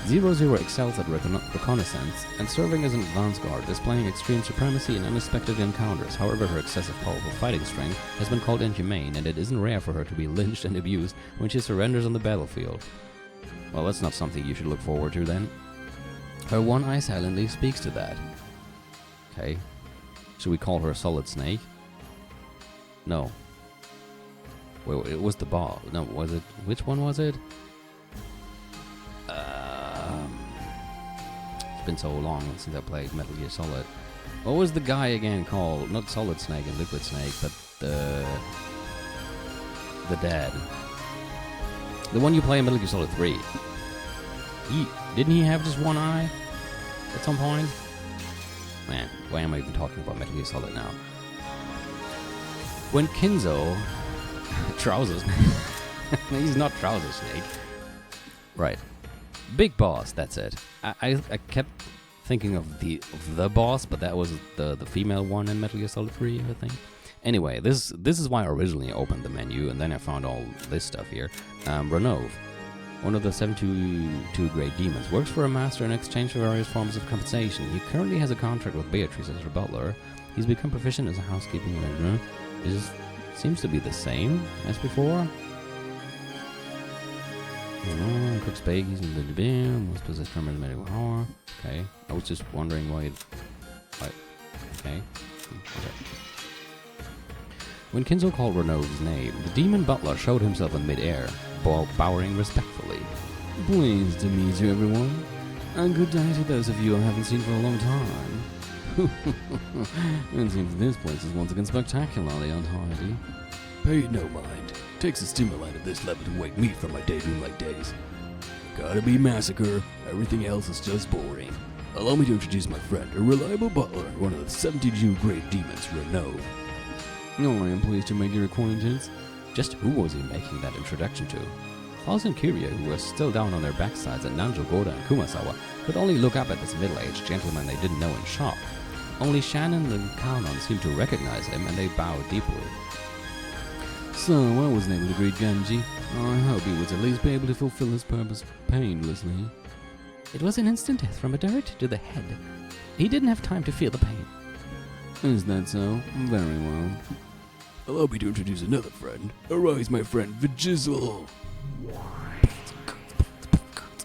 00 excels at reconnaissance and serving as an advance guard, displaying extreme supremacy in unexpected encounters. However, her excessive powerful fighting strength has been called inhumane, and it isn't rare for her to be lynched and abused when she surrenders on the battlefield. Well, that's not something you should look forward to then. Her one eye silently speaks to that. Okay. Should we call her a Solid Snake? No. Wait, it was the ball. No, was it? Which one was it? It's been so long since I played Metal Gear Solid. What was the guy again called? Not Solid Snake and Liquid Snake, but the dad. The one you play in Metal Gear Solid 3. Didn't he have just one eye at some point? Man, why am I even talking about Metal Gear Solid now? When Kinzo Trouser Snake. He's not Trouser Snake. Right. Big Boss, that's it. I kept thinking of the boss, but that was the female one in Metal Gear Solid 3, I think. Anyway, this is why I originally opened the menu, and then I found all this stuff here. Renov, one of the 722 great demons, works for a master in exchange for various forms of compensation. He currently has a contract with Beatrice as her butler. He's become proficient as a housekeeping manager. It seems to be the same as before. Cooks baggies and the bin. Most possess permanent medical power. Okay. I was just wondering why. Okay. When Kinzo called Renaud's name, the demon butler showed himself in midair, bowing respectfully. Pleased to meet you, everyone. And good day to those of you I haven't seen for a long time. It seems this place is once again spectacularly untidy. Pay no mind. Takes a stimulant of this level to wake me from my daydream-like days. Gotta be massacre. Everything else is just boring. Allow me to introduce my friend, a reliable butler, one of the 72 great demons, Renaud. Oh, I am pleased to make your acquaintance. Just who was he making that introduction to? Klaus and Kiria, who were still down on their backsides at Nanjo, Goda, and Kumasawa, could only look up at this middle-aged gentleman they didn't know in shock. Only Shannon and Kanon seemed to recognize him, and they bowed deeply. So, I wasn't able to greet Genji. I hope he would at least be able to fulfill his purpose painlessly. It was an instant death from a dart to the head. He didn't have time to feel the pain. Is that so? Very well. Allow me to introduce another friend. Arise, my friend, Vajizzle.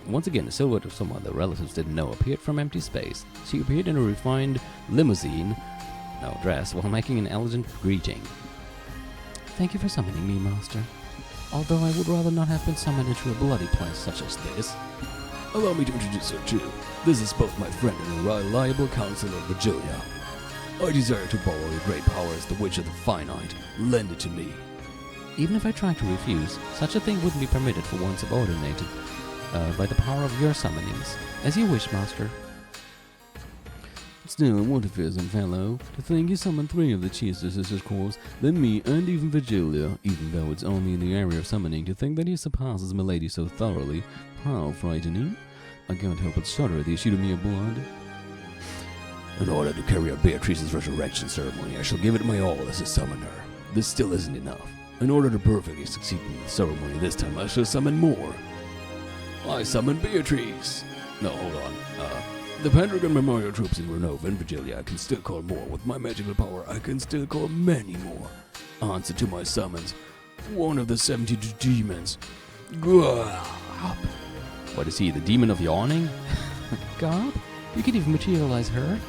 Once again, a silhouette of someone the relatives didn't know appeared from empty space. She appeared in a refined dress, while making an elegant greeting. Thank you for summoning me, Master. Although I would rather not have been summoned into a bloody place such as this. Allow me to introduce her too. This is both my friend and a reliable counselor, Virgilia. I desire to borrow your great powers, the Witch of the Finite. Lend it to me. Even if I tried to refuse, such a thing wouldn't be permitted for one subordinated by the power of your summonings. As you wish, Master. Still, what a fearsome fellow. To think you summoned 3 of the Chester sisters' corps, then me and even Virgilia, even though it's only in the area of summoning, to think that he surpasses Milady so thoroughly. How frightening. I can't help but shudder at the issue of mere blood. In order to carry out Beatrice's resurrection ceremony, I shall give it my all as a summoner. This still isn't enough. In order to perfectly succeed in the ceremony this time, I shall summon more. I summon Beatrice! No, hold on. The Pendragon Memorial troops in Renova and Virgilia I can still call more. With my magical power, I can still call many more. Answer to my summons. One of the 72 demons. Gob! What is he, the demon of yawning? Gob? You can even materialize her?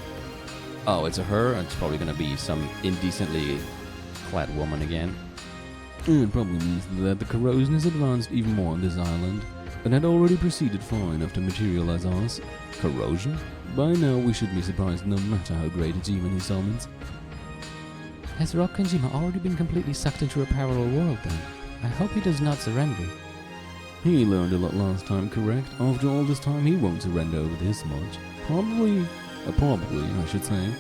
Oh, it's a her? It's probably gonna be some indecently clad woman again. It probably means that the corrosion has advanced even more on this island, and had already proceeded far enough to materialize us. Corrosion? By now we should be surprised no matter how great a demon he summons. Has Rock Kanjima already been completely sucked into a parallel world then? I hope he does not surrender. He learned a lot last time, correct? After all this time he won't surrender over this much. Probably, I should say.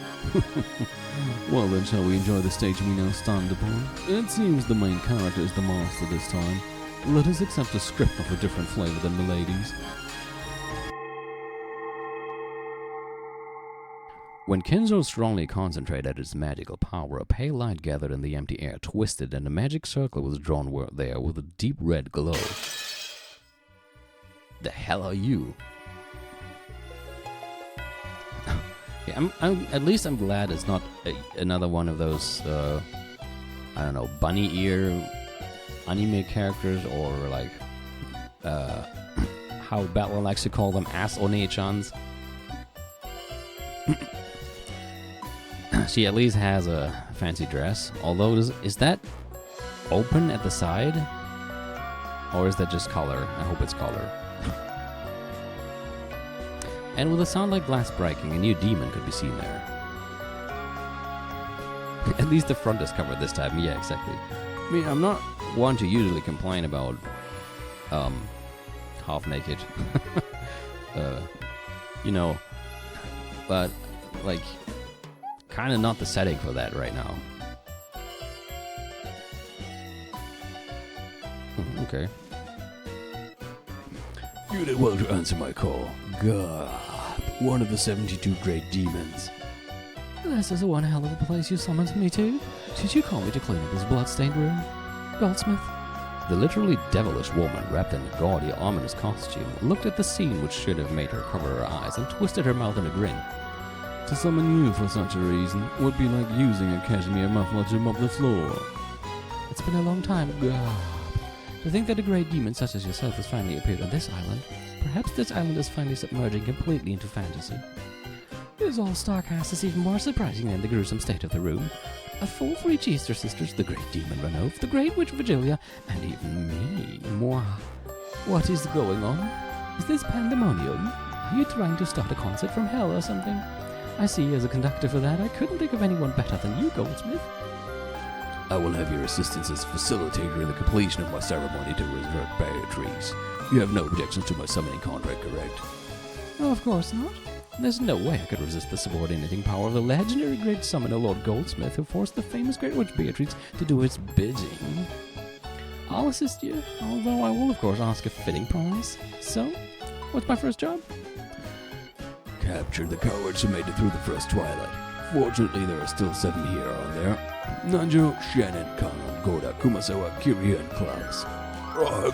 Well then, shall we enjoy the stage we now stand upon? It seems the main character is the master this time. Let us accept a script of a different flavor than Milady's. When Kinzo strongly concentrated his magical power, a pale light gathered in the empty air, twisted, and a magic circle was drawn there with a deep red glow. The hell are you? Yeah, at least I'm glad it's not another one of those, I don't know, bunny ear anime characters, or like, how Battle likes to call them, ass one-chans. She at least has a fancy dress, although is that open at the side? Or is that just color? I hope it's color. And with a sound like glass breaking, a new demon could be seen there. At least the front is covered this time. Yeah, exactly. I mean, I'm not one to usually complain about half naked. You know, but like kind of not the setting for that right now. Okay. You did well to answer my call. God, one of the 72 great demons. This is one hell of a place you summoned me to. Did you call me to clean up this bloodstained room, Goldsmith? The literally devilish woman, wrapped in a gaudy, ominous costume, looked at the scene which should have made her cover her eyes and twisted her mouth in a grin. To summon you for such a reason would be like using a cashmere muffler to mop the floor. It's been a long time, God. To think that a great demon such as yourself has finally appeared on this island. Perhaps this island is finally submerging completely into fantasy. This all-star cast is even more surprising than the gruesome state of the room. A full 3 Chester sisters, the great demon Renov, the great witch Virgilia, and even me. Moi. What is going on? Is this pandemonium? Are you trying to start a concert from hell or something? I see, as a conductor for that, I couldn't think of anyone better than you, Goldsmith. I will have your assistance as facilitator in the completion of my ceremony to resurrect Beatrice. You have no objections to my summoning contract, correct? Oh, of course not. There's no way I could resist the subordinating power of the legendary great summoner Lord Goldsmith, who forced the famous great witch Beatrice to do his bidding. I'll assist you, although I will of course ask a fitting price. So, what's my first job? Capture the cowards who made it through the first twilight. Fortunately, there are still 7 here, aren't there? Nanjo, Shannon, Kanon, Goda, Kumasawa, Kiryu, and Klaus.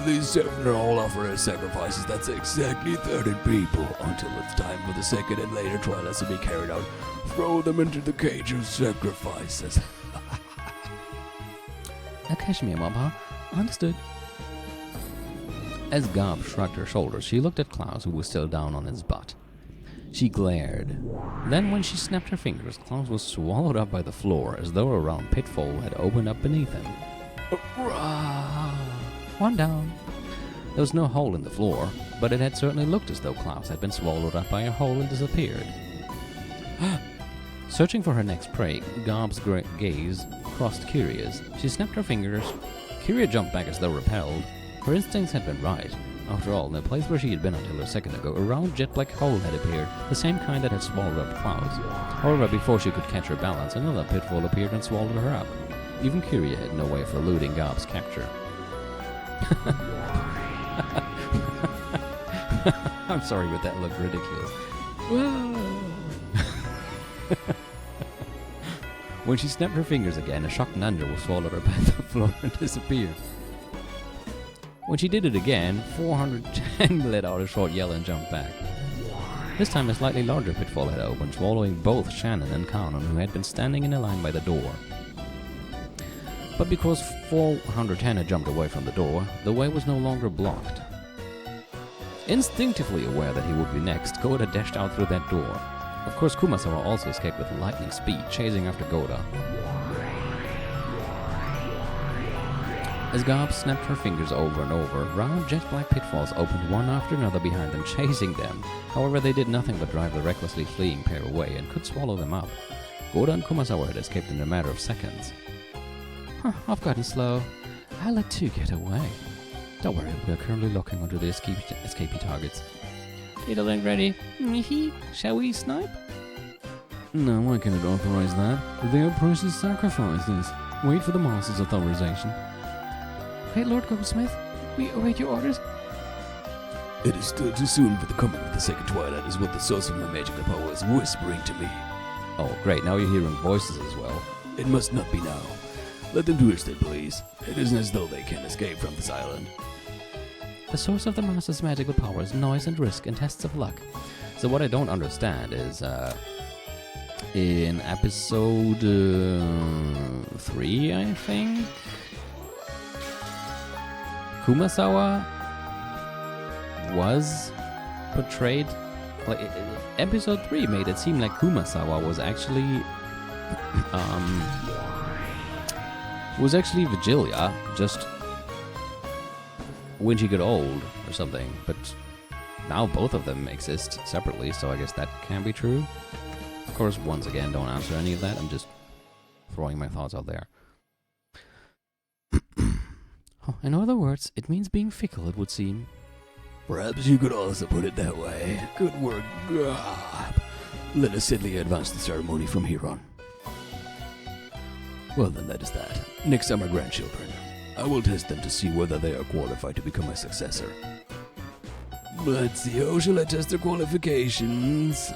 These 7 are all offering sacrifices. That's exactly 30 people. Until it's time for the second and later twilights to be carried out, throw them into the cage of sacrifices. A cashmere mob, huh? Understood. As Gob shrugged her shoulders, she looked at Klaus, who was still down on his butt. She glared. Then when she snapped her fingers, Klaus was swallowed up by the floor as though a round pitfall had opened up beneath him. One down. There was no hole in the floor, but it had certainly looked as though Klaus had been swallowed up by a hole and disappeared. Searching for her next prey, Gob's gaze crossed Kiria's. She snapped her fingers. Kiria jumped back as though repelled. Her instincts had been right. After all, in the place where she had been until a second ago, a round jet-black hole had appeared, the same kind that had swallowed up Klaus. However, before she could catch her balance, another pitfall appeared and swallowed her up. Even Kiria had no way for eluding Gob's capture. I'm sorry, but that looked ridiculous. When she snapped her fingers again, a shocked Nanja swallowed her by the floor and disappeared. When she did it again, 410 let out a short yell and jumped back. This time a slightly larger pitfall had opened, swallowing both Shannon and Kanon, who had been standing in a line by the door. But because 410 had jumped away from the door, the way was no longer blocked. Instinctively aware that he would be next, Goda dashed out through that door. Of course, Kumasawa also escaped with lightning speed, chasing after Goda. As Gob snapped her fingers over and over, round jet-black pitfalls opened one after another behind them, chasing them. However, they did nothing but drive the recklessly fleeing pair away and could swallow them up. Goda and Kumasawa had escaped in a matter of seconds. I've gotten slow. I'll let two get away. Don't worry, we're currently locking onto the escapee targets. Diddling ready. Shall we snipe? No, I cannot authorize that. The Empress's sacrifices. Wait for the Master's authorization. Great Lord Goldsmith, we await your orders. It is still too soon for the coming of the second twilight, is what the source of my magical power is whispering to me. Oh, great, now you're hearing voices as well. It must not be now. Let them do as they please. It isn't as though they can escape from this island. The source of the Master's magical power is noise and risk and tests of luck. So what I don't understand is, in episode 3, I think, Kumasawa was portrayed, like, episode 3 made it seem like Kumasawa was actually, Vigilia, just when she got old or something, but now both of them exist separately, so I guess that can be true. Of course, once again, don't answer any of that, I'm just throwing my thoughts out there. In other words, it means being fickle, it would seem. Perhaps you could also put it that way. Good work, Gob. Let us steadily advance the ceremony from here on. Well then, that is that. Next are my grandchildren. I will test them to see whether they are qualified to become my successor. Let's see, how shall I test their qualifications?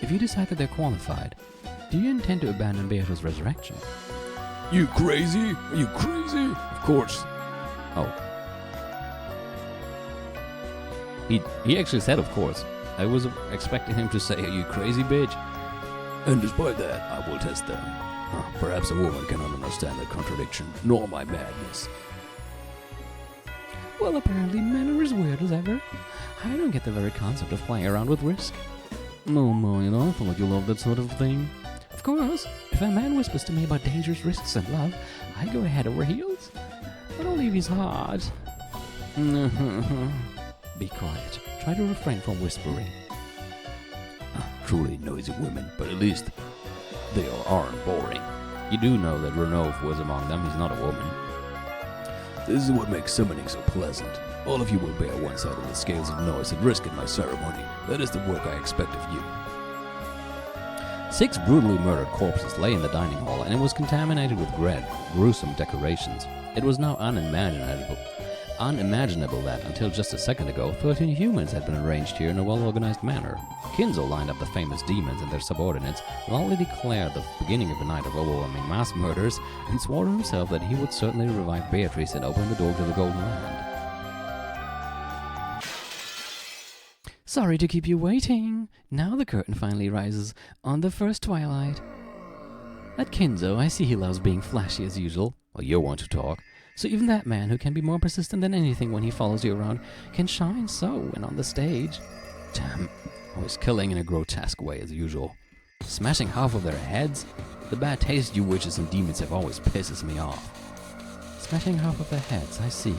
If you decide that they're qualified, do you intend to abandon Beato's resurrection? You crazy? Are you crazy? Of course. Oh. He actually said, of course. I was expecting him to say, are you crazy, bitch? And despite that, I will test them. Perhaps a woman cannot understand that contradiction, nor my madness. Well, apparently men are as weird as ever. I don't get the very concept of playing around with risk. No, Moyen, I thought you loved that sort of thing. Of course, if a man whispers to me about dangerous risks and love, I go head over heels. But only if he's hard. Be quiet. Try to refrain from whispering. Truly noisy women, but at least they aren't boring. You do know that Renov was among them, he's not a woman. This is what makes summoning so pleasant. All of you will bear one side of the scales of noise and risk in my ceremony. That is the work I expect of you. 6 brutally murdered corpses lay in the dining hall, and it was contaminated with gruesome decorations. It was now unimaginable that, until just a second ago, 13 humans had been arranged here in a well-organized manner. Kinzo lined up the famous demons and their subordinates, loudly declared the beginning of a night of overwhelming mass murders, and swore to himself that he would certainly revive Beatrice and open the door to the Golden Land. Sorry to keep you waiting. Now the curtain finally rises on the first twilight. That Kinzo, I see he loves being flashy as usual. Well, you want to talk. So even that man, who can be more persistent than anything when he follows you around, can shine so when on the stage. Damn, always killing in a grotesque way as usual. Smashing half of their heads? The bad taste you witches and demons have always pisses me off. Smashing half of their heads, I see.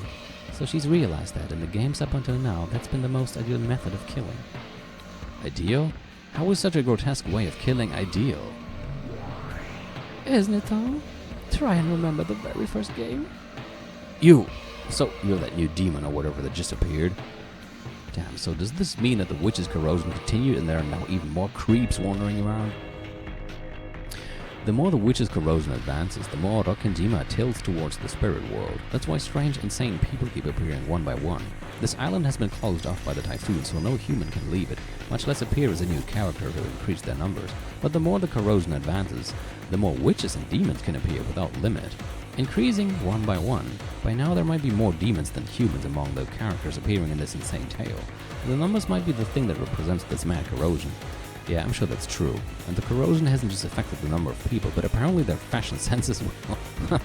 So she's realized that in the games up until now, that's been the most ideal method of killing. Ideal? How is such a grotesque way of killing ideal? Isn't it though? Try and remember the very first game. So you're that new demon or whatever that just appeared? Damn, so does this mean that the witch's corrosion continued and there are now even more creeps wandering around? The more the witch's corrosion advances, the more Rokkenjima tilts towards the spirit world. That's why strange, insane people keep appearing one by one. This island has been closed off by the typhoon, so no human can leave it, much less appear as a new character to increase their numbers. But the more the corrosion advances, the more witches and demons can appear without limit, increasing one by one. By now there might be more demons than humans among the characters appearing in this insane tale. The numbers might be the thing that represents this mad corrosion. Yeah, I'm sure that's true. And the corrosion hasn't just affected the number of people, but apparently their fashion sense as well.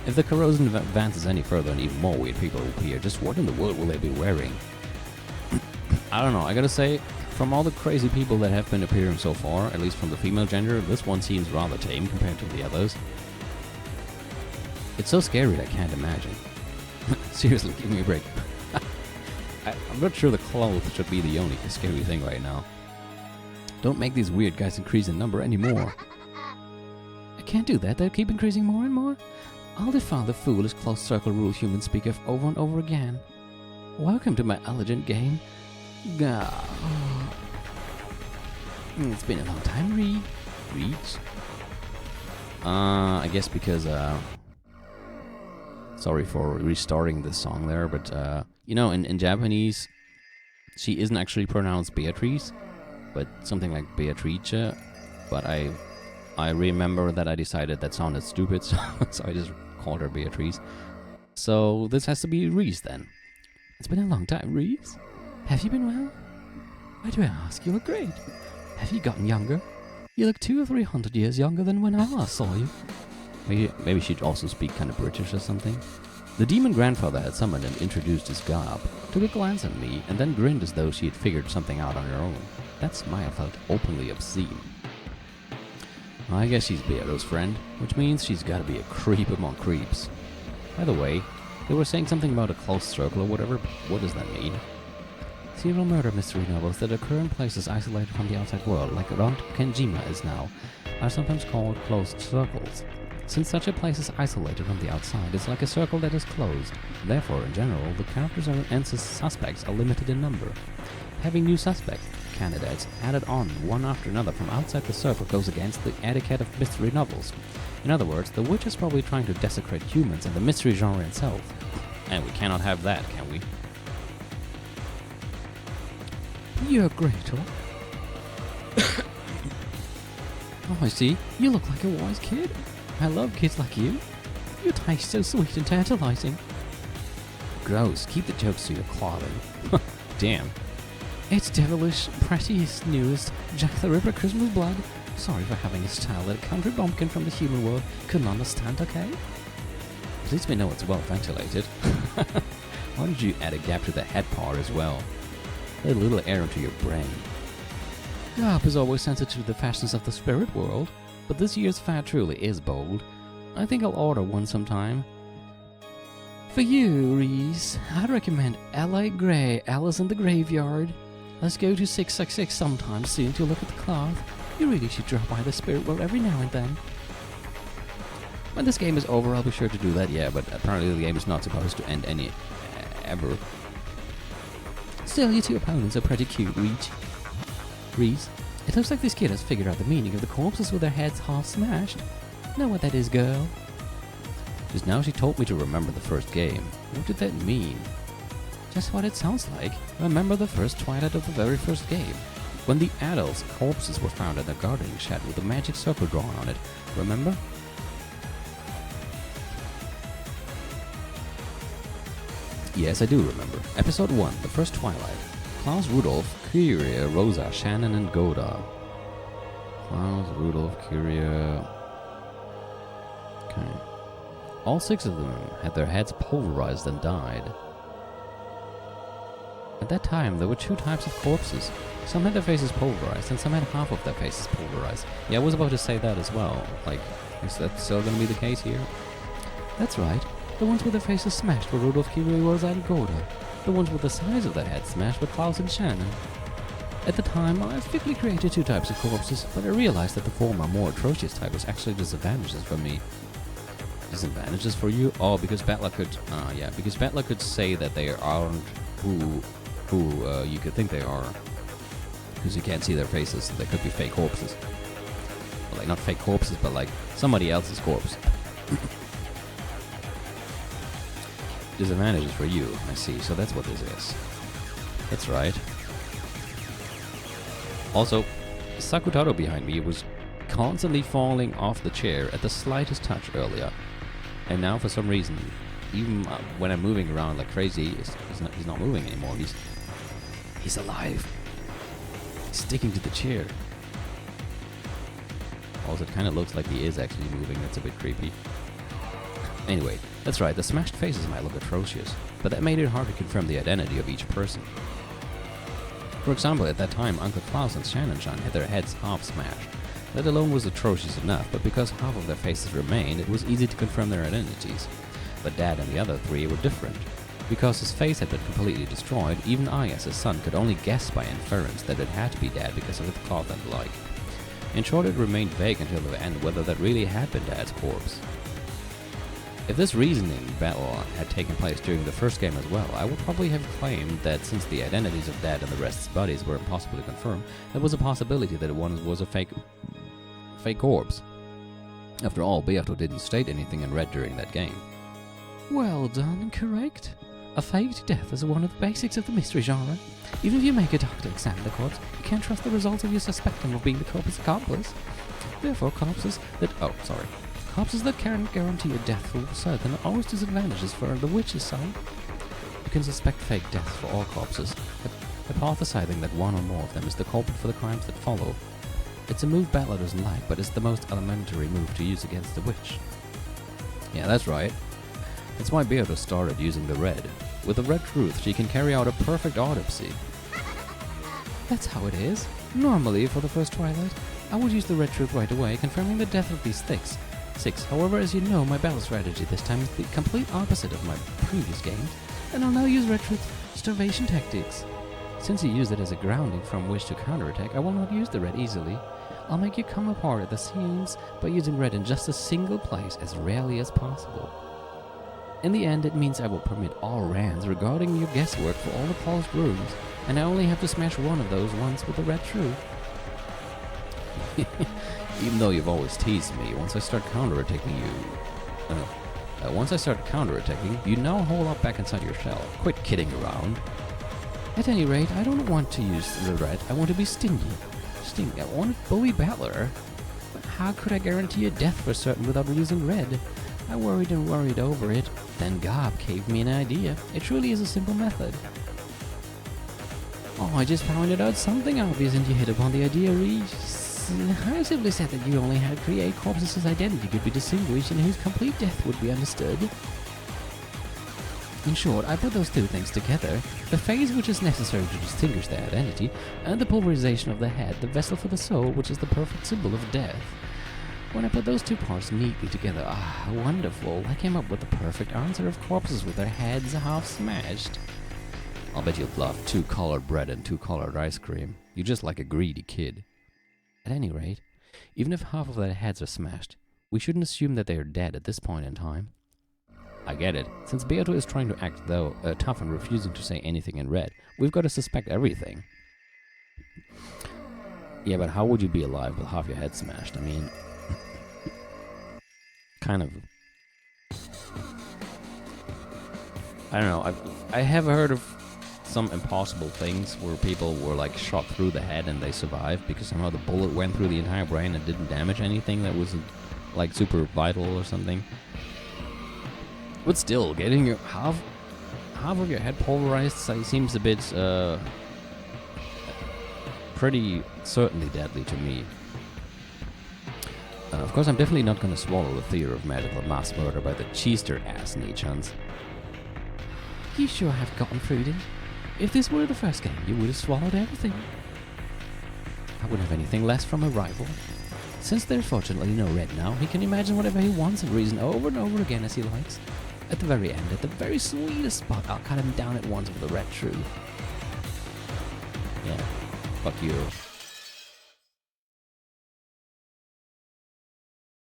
If the corrosion advances any further and even more weird people appear, just what in the world will they be wearing? I don't know, I gotta say, from all the crazy people that have been appearing so far, at least from the female gender, this one seems rather tame compared to the others. It's so scary I can't imagine. Seriously, give me a break. I'm not sure the clothes should be the only scary thing right now. Don't make these weird guys increase in number anymore. I can't do that, they'll keep increasing more and more. I'll defy the foolish closed circle rule humans speak of over and over again. Welcome to my elegant game. Gah. It's been a long time, Reach. I guess because, sorry for restarting the song there, but, you know, in Japanese, she isn't actually pronounced Beatrice, but something like Beatrice, but I remember that I decided that sounded stupid, so I just called her Beatrice. So this has to be Reese then. It's been a long time, Reese. Have you been well? Why do I ask? You look great. Have you gotten younger? You look 200 or 300 years younger than when I last saw you. Maybe she'd also speak kind of British or something. The demon grandfather had summoned and introduced his garb, took a glance at me, and then grinned as though she had figured something out on her own. That smile felt openly obscene. I guess she's Beato's friend, which means she's gotta be a creep among creeps. By the way, they were saying something about a closed circle or whatever. What does that mean? Serial murder mystery novels that occur in places isolated from the outside world, like Rokkenjima is now, are sometimes called closed circles. Since such a place is isolated from the outside, it's like a circle that is closed. Therefore, in general, the characters and suspects are limited in number. Having new suspect candidates added on one after another from outside the circle goes against the etiquette of mystery novels. In other words, the witch is probably trying to desecrate humans and the mystery genre itself. And we cannot have that, can we? You're great, huh? Oh, I see. You look like a wise kid. I love kids like you. Your taste so sweet and tantalizing. Gross. Keep the jokes to your clothing. Damn. It's devilish, prettiest, newest, Jack the Ripper Christmas blood. Sorry for having a style that a country bumpkin from the human world couldn't understand, okay? At least we know it's well ventilated. Why did you add a gap to the head part as well? Let a little air into your brain. Garp is always sensitive to the fashions of the spirit world, but this year's fad truly is bold. I think I'll order one sometime. For you, Reese, I'd recommend L.A. Gray, Alice in the Graveyard. Let's go to 666 sometime soon to look at the cloth. You really should drop by the spirit world every now and then. When this game is over, I'll be sure to do that, yeah, but apparently the game is not supposed to end ever. Still, your two opponents are pretty cute, Reese. It looks like this kid has figured out the meaning of the corpses with their heads half smashed. Know what that is, girl? Just now she told me to remember the first game. What did that mean? Just what it sounds like. Remember the first twilight of the very first game. When the adults' corpses were found in the gardening shed with a magic circle drawn on it. Remember? Yes, I do remember. Episode 1, The First Twilight. Klaus, Rudolph, Kyria, Rosa, Shannon, and Goda. Klaus, Rudolph, Kyria... Okay. All 6 of them had their heads pulverized and died. At that time, there were 2 types of corpses. Some had their faces pulverized, and some had half of their faces pulverized. Yeah, I was about to say that as well. Like, is that still going to be the case here? That's right. The ones with their faces smashed were Rudolph, Kiryos, and Gorda. The ones with the size of their heads smashed were Klaus and Shannon. At the time, I quickly created 2 types of corpses, but I realized that the former, more atrocious type was actually disadvantages for me. Disadvantages for you? Oh, because Battler could... because Battler could say that they aren't who you could think they are. Because you can't see their faces, so they could be fake corpses. Well, like, not fake corpses, but like somebody else's corpse. Disadvantages for you, I see, so that's what this is. That's right. Also, Sakutaro behind me was constantly falling off the chair at the slightest touch earlier. And now for some reason, even when I'm moving around like crazy, he's not moving anymore. He's alive. He's sticking to the chair. Also, it kind of looks like he is actually moving. That's a bit creepy. Anyway, that's right, the smashed faces might look atrocious, but that made it hard to confirm the identity of each person. For example, at that time, Uncle Klaus and Shannon-chan had their heads half smashed. That alone was atrocious enough, but because half of their faces remained, it was easy to confirm their identities. But Dad and the other 3 were different. Because his face had been completely destroyed, even I, as his son, could only guess by inference that it had to be Dad because of its cloth and the like. In short, it remained vague until the end whether that really had been Dad's corpse. If this reasoning battle had taken place during the first game as well, I would probably have claimed that since the identities of Dad and the rest's bodies were impossible to confirm, there was a possibility that one was a fake corpse. After all, Beato didn't state anything in red during that game. Well done, correct. A faked death is one of the basics of the mystery genre. Even if you make a doctor examine the corpse, you can't trust the results of your suspecting of being the corpse's accomplice. Therefore, corpses that can't guarantee a death for certain are always disadvantages for the witch's side. You can suspect fake deaths for all corpses, hypothesizing that one or more of them is the culprit for the crimes that follow. It's a move Battler doesn't like, but it's the most elementary move to use against the witch. Yeah, that's right. That's why Beato started using the red. With the red truth, she can carry out a perfect autopsy. That's how it is. Normally, for the first Twilight, I would use the red truth right away, confirming the death of these 6. However, as you know, my battle strategy this time is the complete opposite of my previous games, and I'll now use red truth's starvation tactics. Since you use it as a grounding from which to counterattack, I will not use the red easily. I'll make you come apart at the seams by using red in just a single place as rarely as possible. In the end, it means I will permit all rans regarding your guesswork for all the closed rooms, and I only have to smash one of those once with the red truth. Even though you've always teased me, once I start counterattacking you now hole up back inside your shell. Quit kidding around. At any rate, I don't want to use the red. I want to be stingy. I want to bully Battler. But how could I guarantee a death for certain without using red? I worried and worried over it. Then Gob gave me an idea. It truly is a simple method. Oh, I just found it out something obvious and you hit upon the idea, Reese. I simply said that you only had to create corpses whose identity could be distinguished and whose complete death would be understood. In short, I put those 2 things together, the phase which is necessary to distinguish their identity, and the pulverization of the head, the vessel for the soul, which is the perfect symbol of death. When I put those 2 parts neatly together, wonderful, I came up with the perfect answer of corpses with their heads half smashed. I'll bet you'll bluff 2 colored bread and 2 colored ice cream. You're just like a greedy kid. At any rate, even if half of their heads are smashed, we shouldn't assume that they are dead at this point in time. I get it. Since Beato is trying to act tough and refusing to say anything in red, we've got to suspect everything. Yeah, but how would you be alive with half your head smashed? I mean, kind of. I don't know. I have heard of some impossible things where people were like shot through the head and they survived because somehow the bullet went through the entire brain and didn't damage anything that wasn't like super vital or something. But still, getting your half of your head pulverized seems a bit pretty certainly deadly to me. Of course, I'm definitely not going to swallow the theory of medical mass murder by the Cheester ass Nichans. You sure have gotten fruity. If this were the first game, you would have swallowed everything. I wouldn't have anything less from a rival. Since there's fortunately no red now, he can imagine whatever he wants and reason over and over again as he likes. At the very end, at the very sweetest spot, I'll cut him down at once with the red truth. Yeah, fuck you.